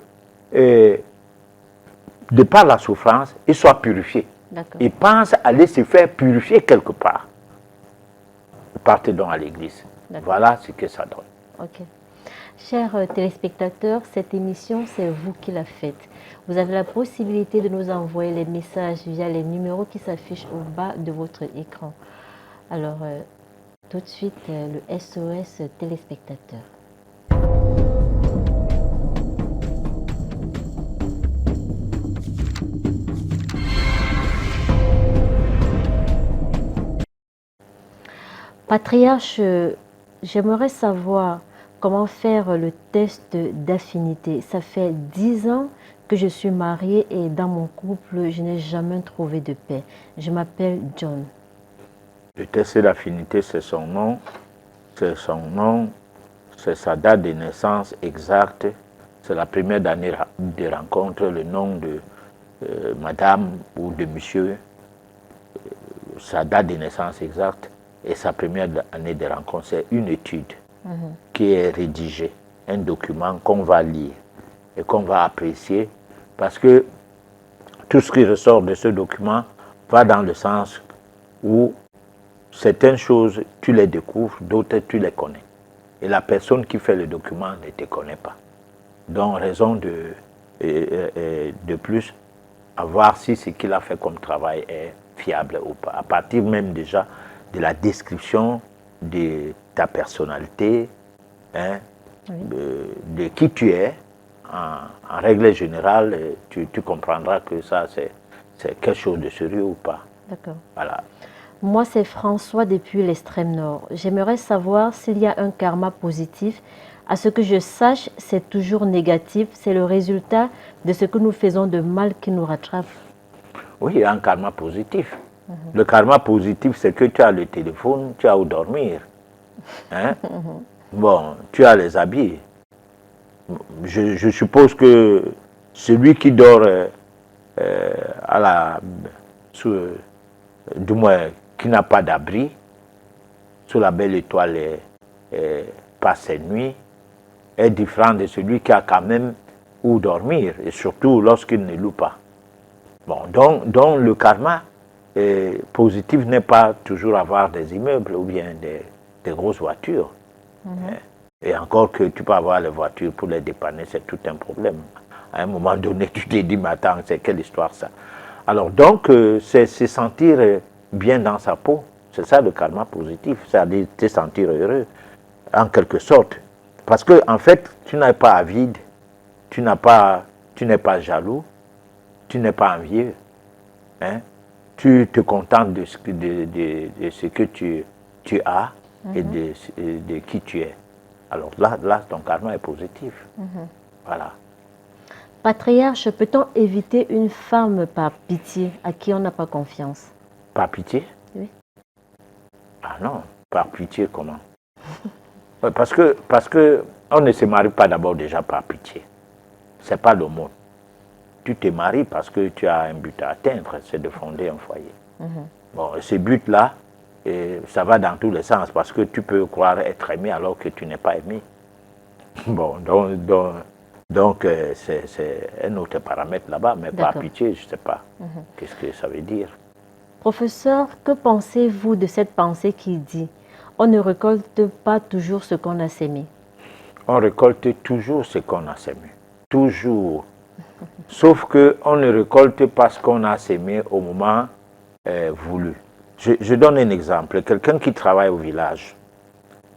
de par la souffrance, ils soient purifiés. Ils pensent aller se faire purifier quelque part. Partez donc à l'église. Voilà ce que ça donne. Ok. Chers téléspectateurs, cette émission, c'est vous qui la faites. Vous avez la possibilité de nous envoyer les messages via les numéros qui s'affichent au bas de votre écran. Alors, tout de suite, le SOS téléspectateur. Patriarche, j'aimerais savoir comment faire le test d'affinité. Ça fait 10 ans que je suis mariée et dans mon couple, je n'ai jamais trouvé de paix. Je m'appelle John. Le test d'affinité, c'est son nom, c'est sa date de naissance exacte, c'est la première année de rencontre, le nom de madame ou de monsieur, sa date de naissance exacte et sa première année de rencontre. C'est une étude qui est rédigée, un document qu'on va lire et qu'on va apprécier parce que tout ce qui ressort de ce document va dans le sens où certaines choses, tu les découvres, d'autres, tu les connais. Et la personne qui fait le document ne te connaît pas. Donc, raison de plus, à voir si ce qu'il a fait comme travail est fiable ou pas. À partir même déjà de la description de ta personnalité, hein, de qui tu es, en règle générale, tu comprendras que ça, c'est quelque chose de sérieux ou pas. D'accord. Voilà. Moi, c'est François depuis l'extrême nord. J'aimerais savoir s'il y a un karma positif. À ce que je sache, c'est toujours négatif. C'est le résultat de ce que nous faisons de mal qui nous rattrape. Oui, il y a un karma positif. Le karma positif, c'est que tu as le téléphone, tu as où dormir. Hein? Bon, tu as les habits. Je suppose que celui qui dort du moins qui n'a pas d'abri, sous la belle étoile passe ses nuits, est différent de celui qui a quand même où dormir, et surtout lorsqu'il ne loue pas. Bon, donc le karma positif n'est pas toujours avoir des immeubles ou bien des grosses voitures. Et encore que tu peux avoir les voitures pour les dépanner, c'est tout un problème. À un moment donné, tu te dis, mais attends, c'est quelle histoire ça? Alors donc, c'est se sentir bien dans sa peau. C'est ça le karma positif, c'est-à-dire te sentir heureux, en quelque sorte. Parce que en fait, tu n'es pas avide, tu n'es pas jaloux, tu n'es pas envieux. Hein? Tu te contentes de ce que tu as et de qui tu es. Alors là, ton karma est positif. Voilà. Patriarche, peut-on éviter une femme par pitié à qui on n'a pas confiance? Par pitié? Oui. Ah non, par pitié comment? Parce que on ne se marie pas d'abord déjà par pitié. C'est pas le mot. Tu te maries parce que tu as un but à atteindre, c'est de fonder un foyer. Bon, ce but-là, ça va dans tous les sens parce que tu peux croire être aimé alors que tu n'es pas aimé. Bon, donc c'est un autre paramètre là-bas, mais par pitié, je ne sais pas. Qu'est-ce que ça veut dire? Professeur, que pensez-vous de cette pensée qui dit « On ne récolte pas toujours ce qu'on a sémé » On récolte toujours ce qu'on a sémé. Toujours. Sauf qu'on ne récolte pas ce qu'on a sémé au moment voulu. Je donne un exemple. Quelqu'un qui travaille au village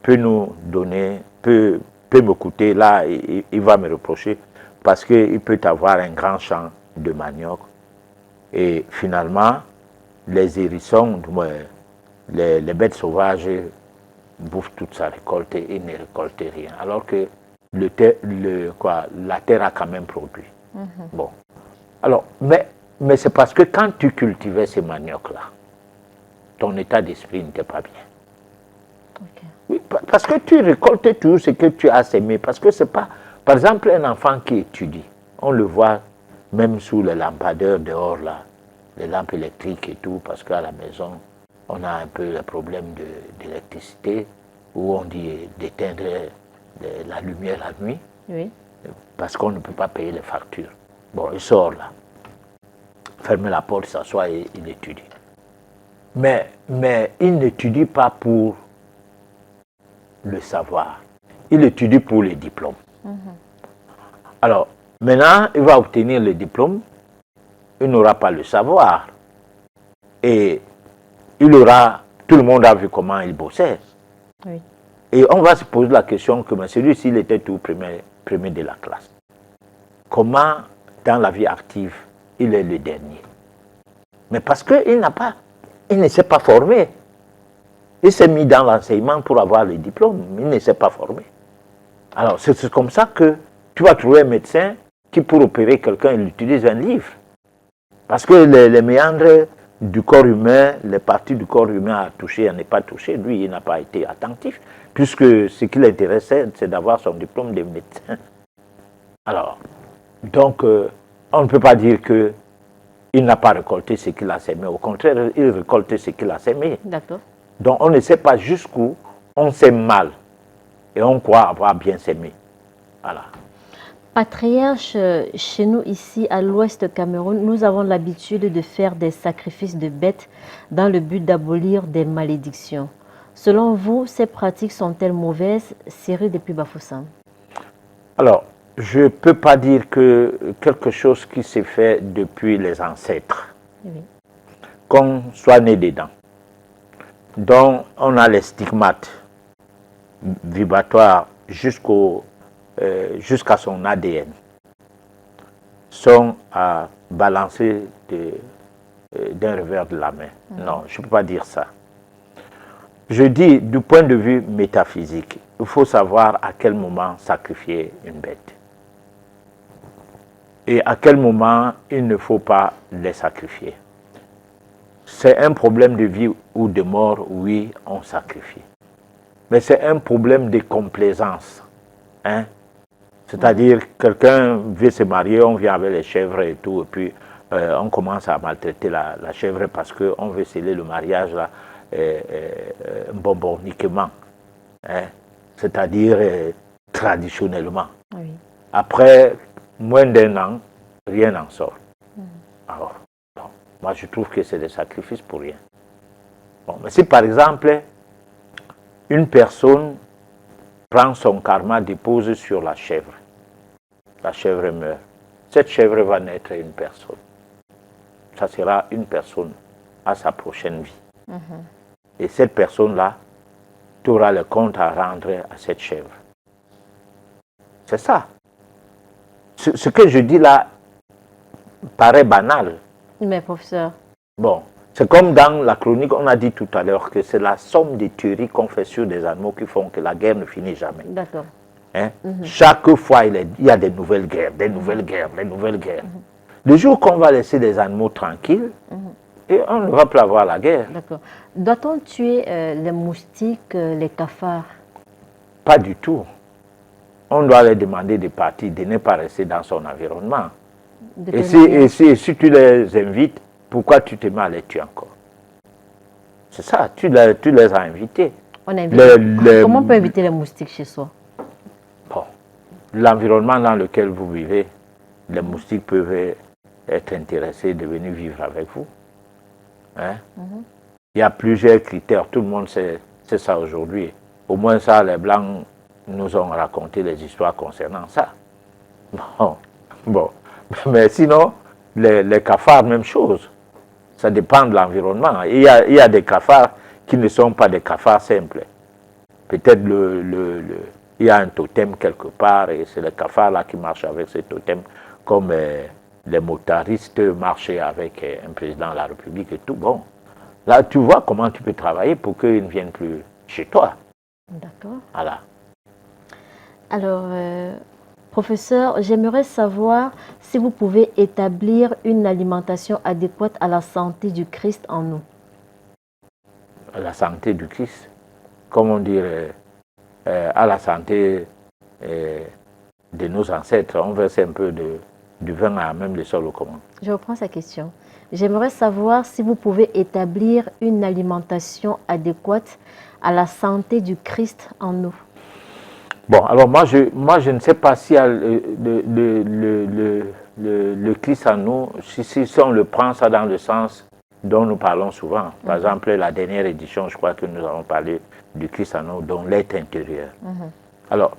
peut nous donner, peut m'écouter. Là, il va me reprocher parce qu'il peut avoir un grand champ de manioc. Et finalement, les hérissons, les bêtes sauvages bouffent toute sa récolte et ils ne récoltent rien. Alors que la terre a quand même produit. Bon. Alors, mais c'est parce que quand tu cultivais ces maniocs-là, ton état d'esprit n'était pas bien. Oui, parce que tu récoltes toujours ce que tu as sémé. Parce que c'est pas... Par exemple, un enfant qui étudie, on le voit même sous les lampadaires dehors, là, les lampes électriques et tout, parce qu'à la maison, on a un peu le problème d'électricité, où on dit d'éteindre la lumière la nuit, Oui. parce qu'on ne peut pas payer les factures. Bon, il sort là, ferme la porte, s'assoit et il étudie. Mais il n'étudie pas pour le savoir, il étudie pour les diplômes. Alors, maintenant, il va obtenir le diplôme, il n'aura pas le savoir. Et il aura, tout le monde a vu comment il bossait. Oui. Et on va se poser la question que celui-ci, il était tout premier de la classe. Comment, dans la vie active, il est le dernier? Mais parce qu'il ne s'est pas formé. Il s'est mis dans l'enseignement pour avoir le diplôme, mais il ne s'est pas formé. Alors, c'est comme ça que tu vas trouver un médecin qui, pour opérer quelqu'un, il utilise un livre. Parce que les méandres du corps humain, les parties du corps humain à toucher, à ne pas toucher, lui, il n'a pas été attentif, puisque ce qui l'intéressait, c'est d'avoir son diplôme de médecin. Alors, donc, on ne peut pas dire qu'il n'a pas récolté ce qu'il a sémé. Au contraire, il récolte ce qu'il a sémé. D'accord. Donc, on ne sait pas jusqu'où on sème mal. Et on croit avoir bien sémé. Voilà. Patriarche, chez nous ici à l'ouest Cameroun, nous avons l'habitude de faire des sacrifices de bêtes dans le but d'abolir des malédictions. Selon vous, ces pratiques sont-elles mauvaises? Cyril depuis Bafoussam. Alors, je ne peux pas dire que quelque chose qui s'est fait depuis les ancêtres, Oui. qu'on soit né dedans, dont on a les stigmates vibratoires jusqu'à son ADN, sont à balancer d'un revers de la main. Non, je ne peux pas dire ça. Je dis, du point de vue métaphysique, il faut savoir à quel moment sacrifier une bête. Et à quel moment il ne faut pas les sacrifier. C'est un problème de vie ou de mort, oui, on sacrifie. Mais c'est un problème de complaisance. Hein? C'est-à-dire, quelqu'un veut se marier, on vient avec les chèvres et tout, et puis on commence à maltraiter la chèvre parce qu'on veut sceller le mariage là, bonbonniquement. Hein? C'est-à-dire traditionnellement. Oui. Après moins d'un an, rien n'en sort. Alors, bon, moi je trouve que c'est des sacrifices pour rien. Bon, mais si par exemple, une personne prend son karma, dépose sur la chèvre meurt, cette chèvre va naître une personne. Ça sera une personne à sa prochaine vie. Et cette personne-là, tu auras le compte à rendre à cette chèvre. C'est ça. Ce que je dis là paraît banal. Mais professeur. Bon, c'est comme dans la chronique, on a dit tout à l'heure que c'est la somme des tueries qu'on fait sur des animaux qui font que la guerre ne finit jamais. D'accord. Hein? Chaque fois, il y a des nouvelles guerres, des nouvelles guerres, des nouvelles guerres. Le jour qu'on va laisser les animaux tranquilles, et on ne va plus avoir la guerre. D'accord. Doit-on tuer les moustiques, les cafards? Pas du tout. On doit leur demander de partir, de ne pas rester dans son environnement. Et si tu les invites, pourquoi tu te mets à les tuer encore? C'est ça, tu les as invités. On invite. Comment on peut éviter les moustiques chez soi? Bon, l'environnement dans lequel vous vivez, les moustiques peuvent être intéressés de venir vivre avec vous. Hein? Il y a plusieurs critères, tout le monde sait ça aujourd'hui. Au moins ça, les Blancs nous ont raconté les histoires concernant ça. Bon. Mais sinon, les cafards, même chose. Ça dépend de l'environnement. Il y a des cafards qui ne sont pas des cafards simples. Peut-être il y a un totem quelque part et c'est les cafards là qui marchent avec ce totem, comme les motaristes marchaient avec un président de la République et tout. Bon, là tu vois comment tu peux travailler pour qu'ils ne viennent plus chez toi. D'accord. Voilà. Alors, professeur, j'aimerais savoir si vous pouvez établir une alimentation adéquate à la santé du Christ en nous. La santé du Christ, comme on dirait, à la santé de nos ancêtres. On versait un peu du vin à même le sol au commun. Je reprends sa question. J'aimerais savoir si vous pouvez établir une alimentation adéquate à la santé du Christ en nous. Bon, alors moi je ne sais pas si le Christ en nous, si on le prend ça dans le sens dont nous parlons souvent. Par exemple, la dernière édition, je crois que nous avons parlé du Christ en nous, dont l'être intérieur. Alors,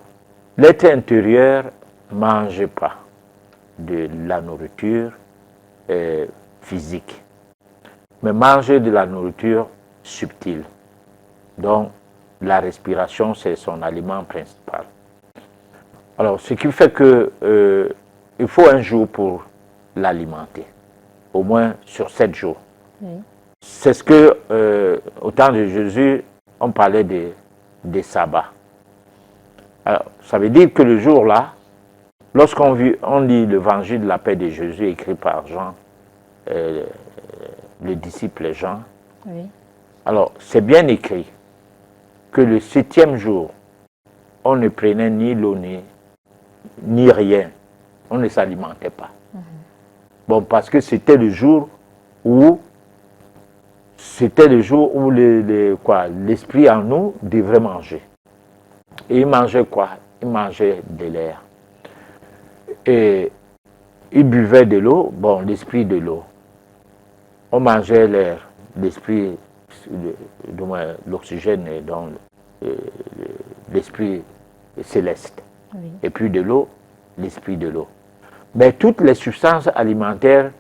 l'être intérieur ne mange pas de la nourriture physique, mais mange de la nourriture subtile. Donc, la respiration, c'est son aliment principal. Alors, ce qui fait que il faut un jour pour l'alimenter, au moins sur 7 jours. Oui. C'est ce que, au temps de Jésus, on parlait des sabbats. Alors, ça veut dire que le jour-là, lorsqu'on lit l'évangile de la paix de Jésus écrit par Jean, le disciple Jean, oui. Alors, c'est bien écrit que le 7e jour, on ne prenait ni l'eau ni rien. On ne s'alimentait pas. Bon, parce que c'était le jour où l'esprit en nous devrait manger. Et il mangeait quoi? Il mangeait de l'air. Et il buvait de l'eau, bon, l'esprit de l'eau. On mangeait l'air, l'esprit, l'oxygène et donc l'esprit céleste. Oui. Et puis de l'eau, l'esprit de l'eau. Mais toutes les substances alimentaires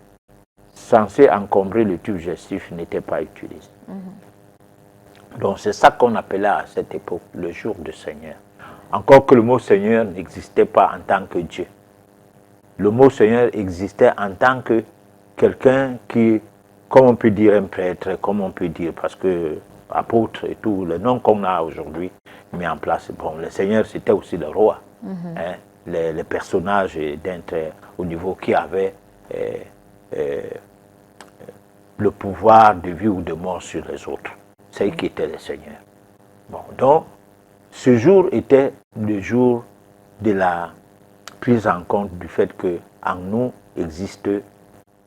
censées encombrer le tube digestif n'étaient pas utilisées. Donc c'est ça qu'on appelait à cette époque le jour du Seigneur. Encore que le mot Seigneur n'existait pas en tant que Dieu. Le mot Seigneur existait en tant que quelqu'un qui, comme on peut dire un prêtre, comme on peut dire, parce que apôtre et tout, le nom qu'on a aujourd'hui mis en place, bon, le Seigneur c'était aussi le roi. Hein, les personnages au niveau qui avaient le pouvoir de vie ou de mort sur les autres. C'est qui était le Seigneur. Bon, donc, ce jour était le jour de la prise en compte du fait qu'en nous existe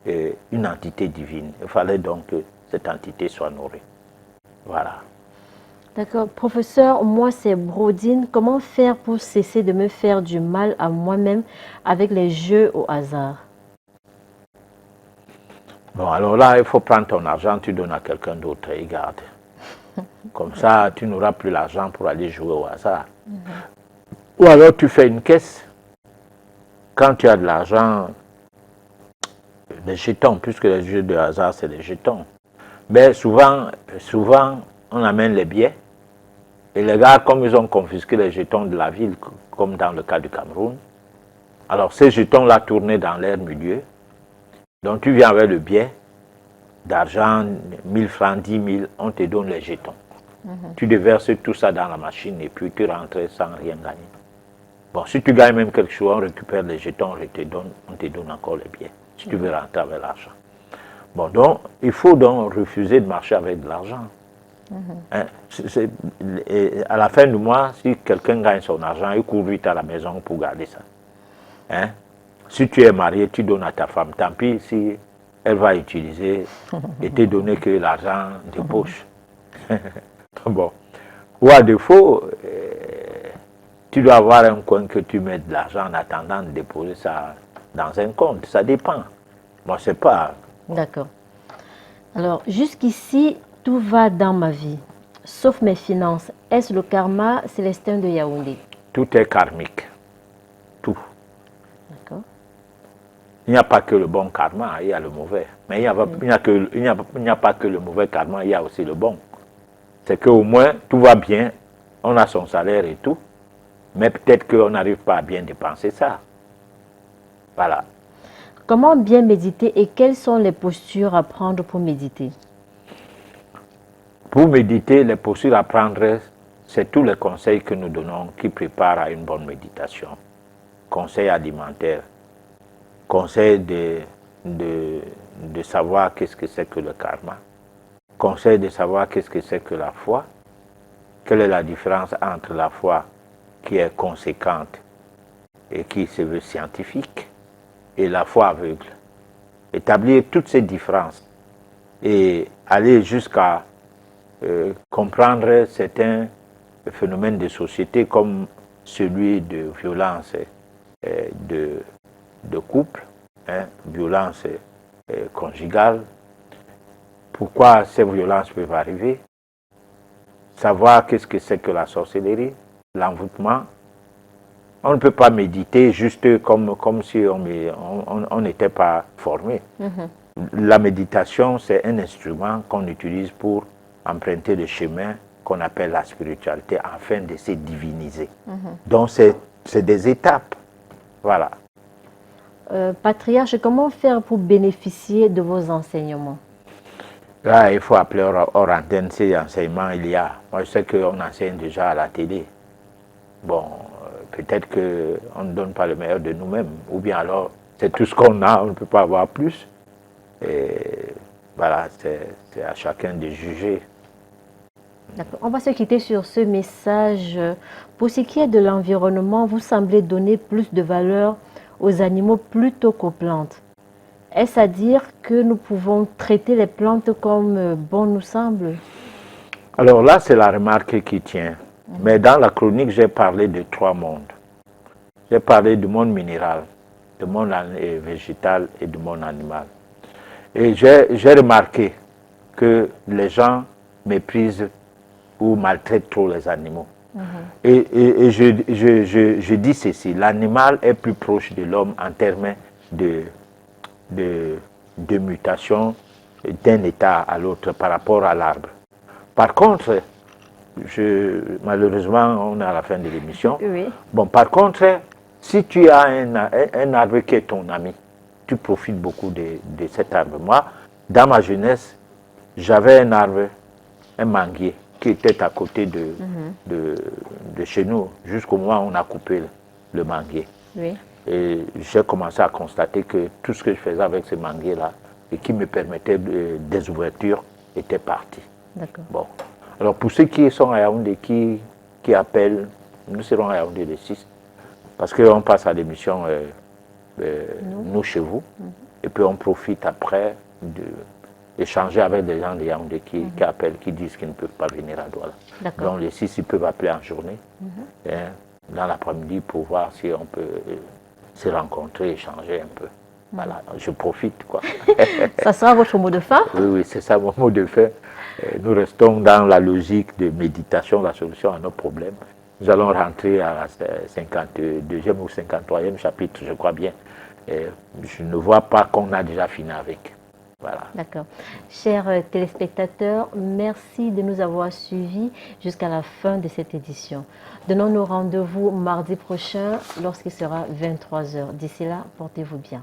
une entité divine. Il fallait donc que cette entité soit nourrie. Voilà. D'accord. Professeur, moi c'est Brodine. Comment faire pour cesser de me faire du mal à moi-même avec les jeux au hasard? Bon, alors là, il faut prendre ton argent, tu donnes à quelqu'un d'autre et il garde. Comme ça, tu n'auras plus l'argent pour aller jouer au hasard. Ou alors tu fais une caisse. Quand tu as de l'argent, des jetons, puisque les jeux de hasard, c'est des jetons. Mais souvent, on amène les billets. Et les gars, comme ils ont confisqué les jetons de la ville, comme dans le cas du Cameroun, alors ces jetons-là tournaient dans l'air milieu. Donc tu viens avec le billet d'argent, 1000 francs, 10 000, on te donne les jetons. Tu déverses tout ça dans la machine et puis tu rentres sans rien gagner. Bon, si tu gagnes même quelque chose, on récupère les jetons, on te donne encore les billets, si tu veux rentrer avec l'argent. Bon, donc, il faut donc refuser de marcher avec de l'argent. Hein, à la fin du mois, si quelqu'un gagne son argent, il court vite à la maison pour garder ça. Hein? Si tu es marié, tu donnes à ta femme. Tant pis si elle va utiliser et te donner que l'argent de poche. Bon. Ou à défaut, tu dois avoir un coin que tu mets de l'argent en attendant de déposer ça dans un compte. Ça dépend. Moi, c'est pas... D'accord. Alors, jusqu'ici, tout va dans ma vie, sauf mes finances. Est-ce le karma célestin de Yaoundé? Tout est karmique. Tout. D'accord. Il n'y a pas que le bon karma, il y a le mauvais. Mais il n'y a pas que le mauvais karma, il y a aussi le bon. C'est qu'au moins, tout va bien, on a son salaire et tout, mais peut-être qu'on n'arrive pas à bien dépenser ça. Voilà. Comment bien méditer et quelles sont les postures à prendre pour méditer? Pour méditer, les postures à prendre, c'est tous les conseils que nous donnons qui préparent à une bonne méditation. Conseils alimentaires, conseils de savoir qu'est-ce que c'est que le karma, conseils de savoir qu'est-ce que c'est que la foi, quelle est la différence entre la foi qui est conséquente et qui se veut scientifique, et la foi aveugle. Établir toutes ces différences et aller jusqu'à comprendre certains phénomènes de société comme celui de violence de couple, violence conjugale. Pourquoi ces violences peuvent arriver? Savoir qu'est-ce que c'est que la sorcellerie, l'envoûtement. On ne peut pas méditer juste comme si on n'était pas formé. La méditation, c'est un instrument qu'on utilise pour emprunter le chemin qu'on appelle la spiritualité afin de se diviniser. Donc, c'est des étapes. Voilà. Patriarche, comment faire pour bénéficier de vos enseignements? Là, il faut appeler hors antenne ces enseignements. Il y a. Moi, je sais qu'on enseigne déjà à la télé. Bon, peut-être qu'on ne donne pas le meilleur de nous-mêmes. Ou bien alors, c'est tout ce qu'on a, on ne peut pas avoir plus. Et voilà, c'est à chacun de juger. D'accord. On va se quitter sur ce message. Pour ce qui est de l'environnement, vous semblez donner plus de valeur aux animaux plutôt qu'aux plantes. Est-ce à dire que nous pouvons traiter les plantes comme bon nous semble? Alors là, c'est la remarque qui tient. Mais dans la chronique, j'ai parlé de 3 mondes. J'ai parlé du monde minéral, du monde végétal et du monde animal. Et j'ai remarqué que les gens méprisent ou maltraitent trop les animaux. Et je dis ceci, l'animal est plus proche de l'homme en termes de mutation d'un état à l'autre par rapport à l'arbre. Par contre, malheureusement, on est à la fin de l'émission. Oui. Bon, par contre, si tu as un arbre qui est ton ami, tu profites beaucoup de cet arbre. Moi, dans ma jeunesse, j'avais un arbre, un manguier, qui était à côté de chez nous, jusqu'au moment où on a coupé le manguier. Oui. Et j'ai commencé à constater que tout ce que je faisais avec ce manguier-là, et qui me permettait des ouvertures, était parti. D'accord. Bon. Alors pour ceux qui sont à Yaoundé, qui appellent, nous serons à Yaoundé le 6, parce qu'on passe à l'émission Nous chez vous, et puis on profite après d'échanger avec des gens de Yaoundé qui appellent, qui disent qu'ils ne peuvent pas venir à Douala. Donc les 6, ils peuvent appeler en journée, dans l'après-midi, pour voir si on peut se rencontrer, échanger un peu. Voilà, je profite, quoi. Ça sera votre mot de fin? Oui, c'est ça mon mot de fin. Nous restons dans la logique de méditation, la solution à nos problèmes. Nous allons rentrer à la 52e ou 53e chapitre, je crois bien. Et je ne vois pas qu'on a déjà fini avec. Voilà. D'accord. Chers téléspectateurs, merci de nous avoir suivis jusqu'à la fin de cette édition. Donnons-nous rendez-vous mardi prochain lorsqu'il sera 23h. D'ici là, portez-vous bien.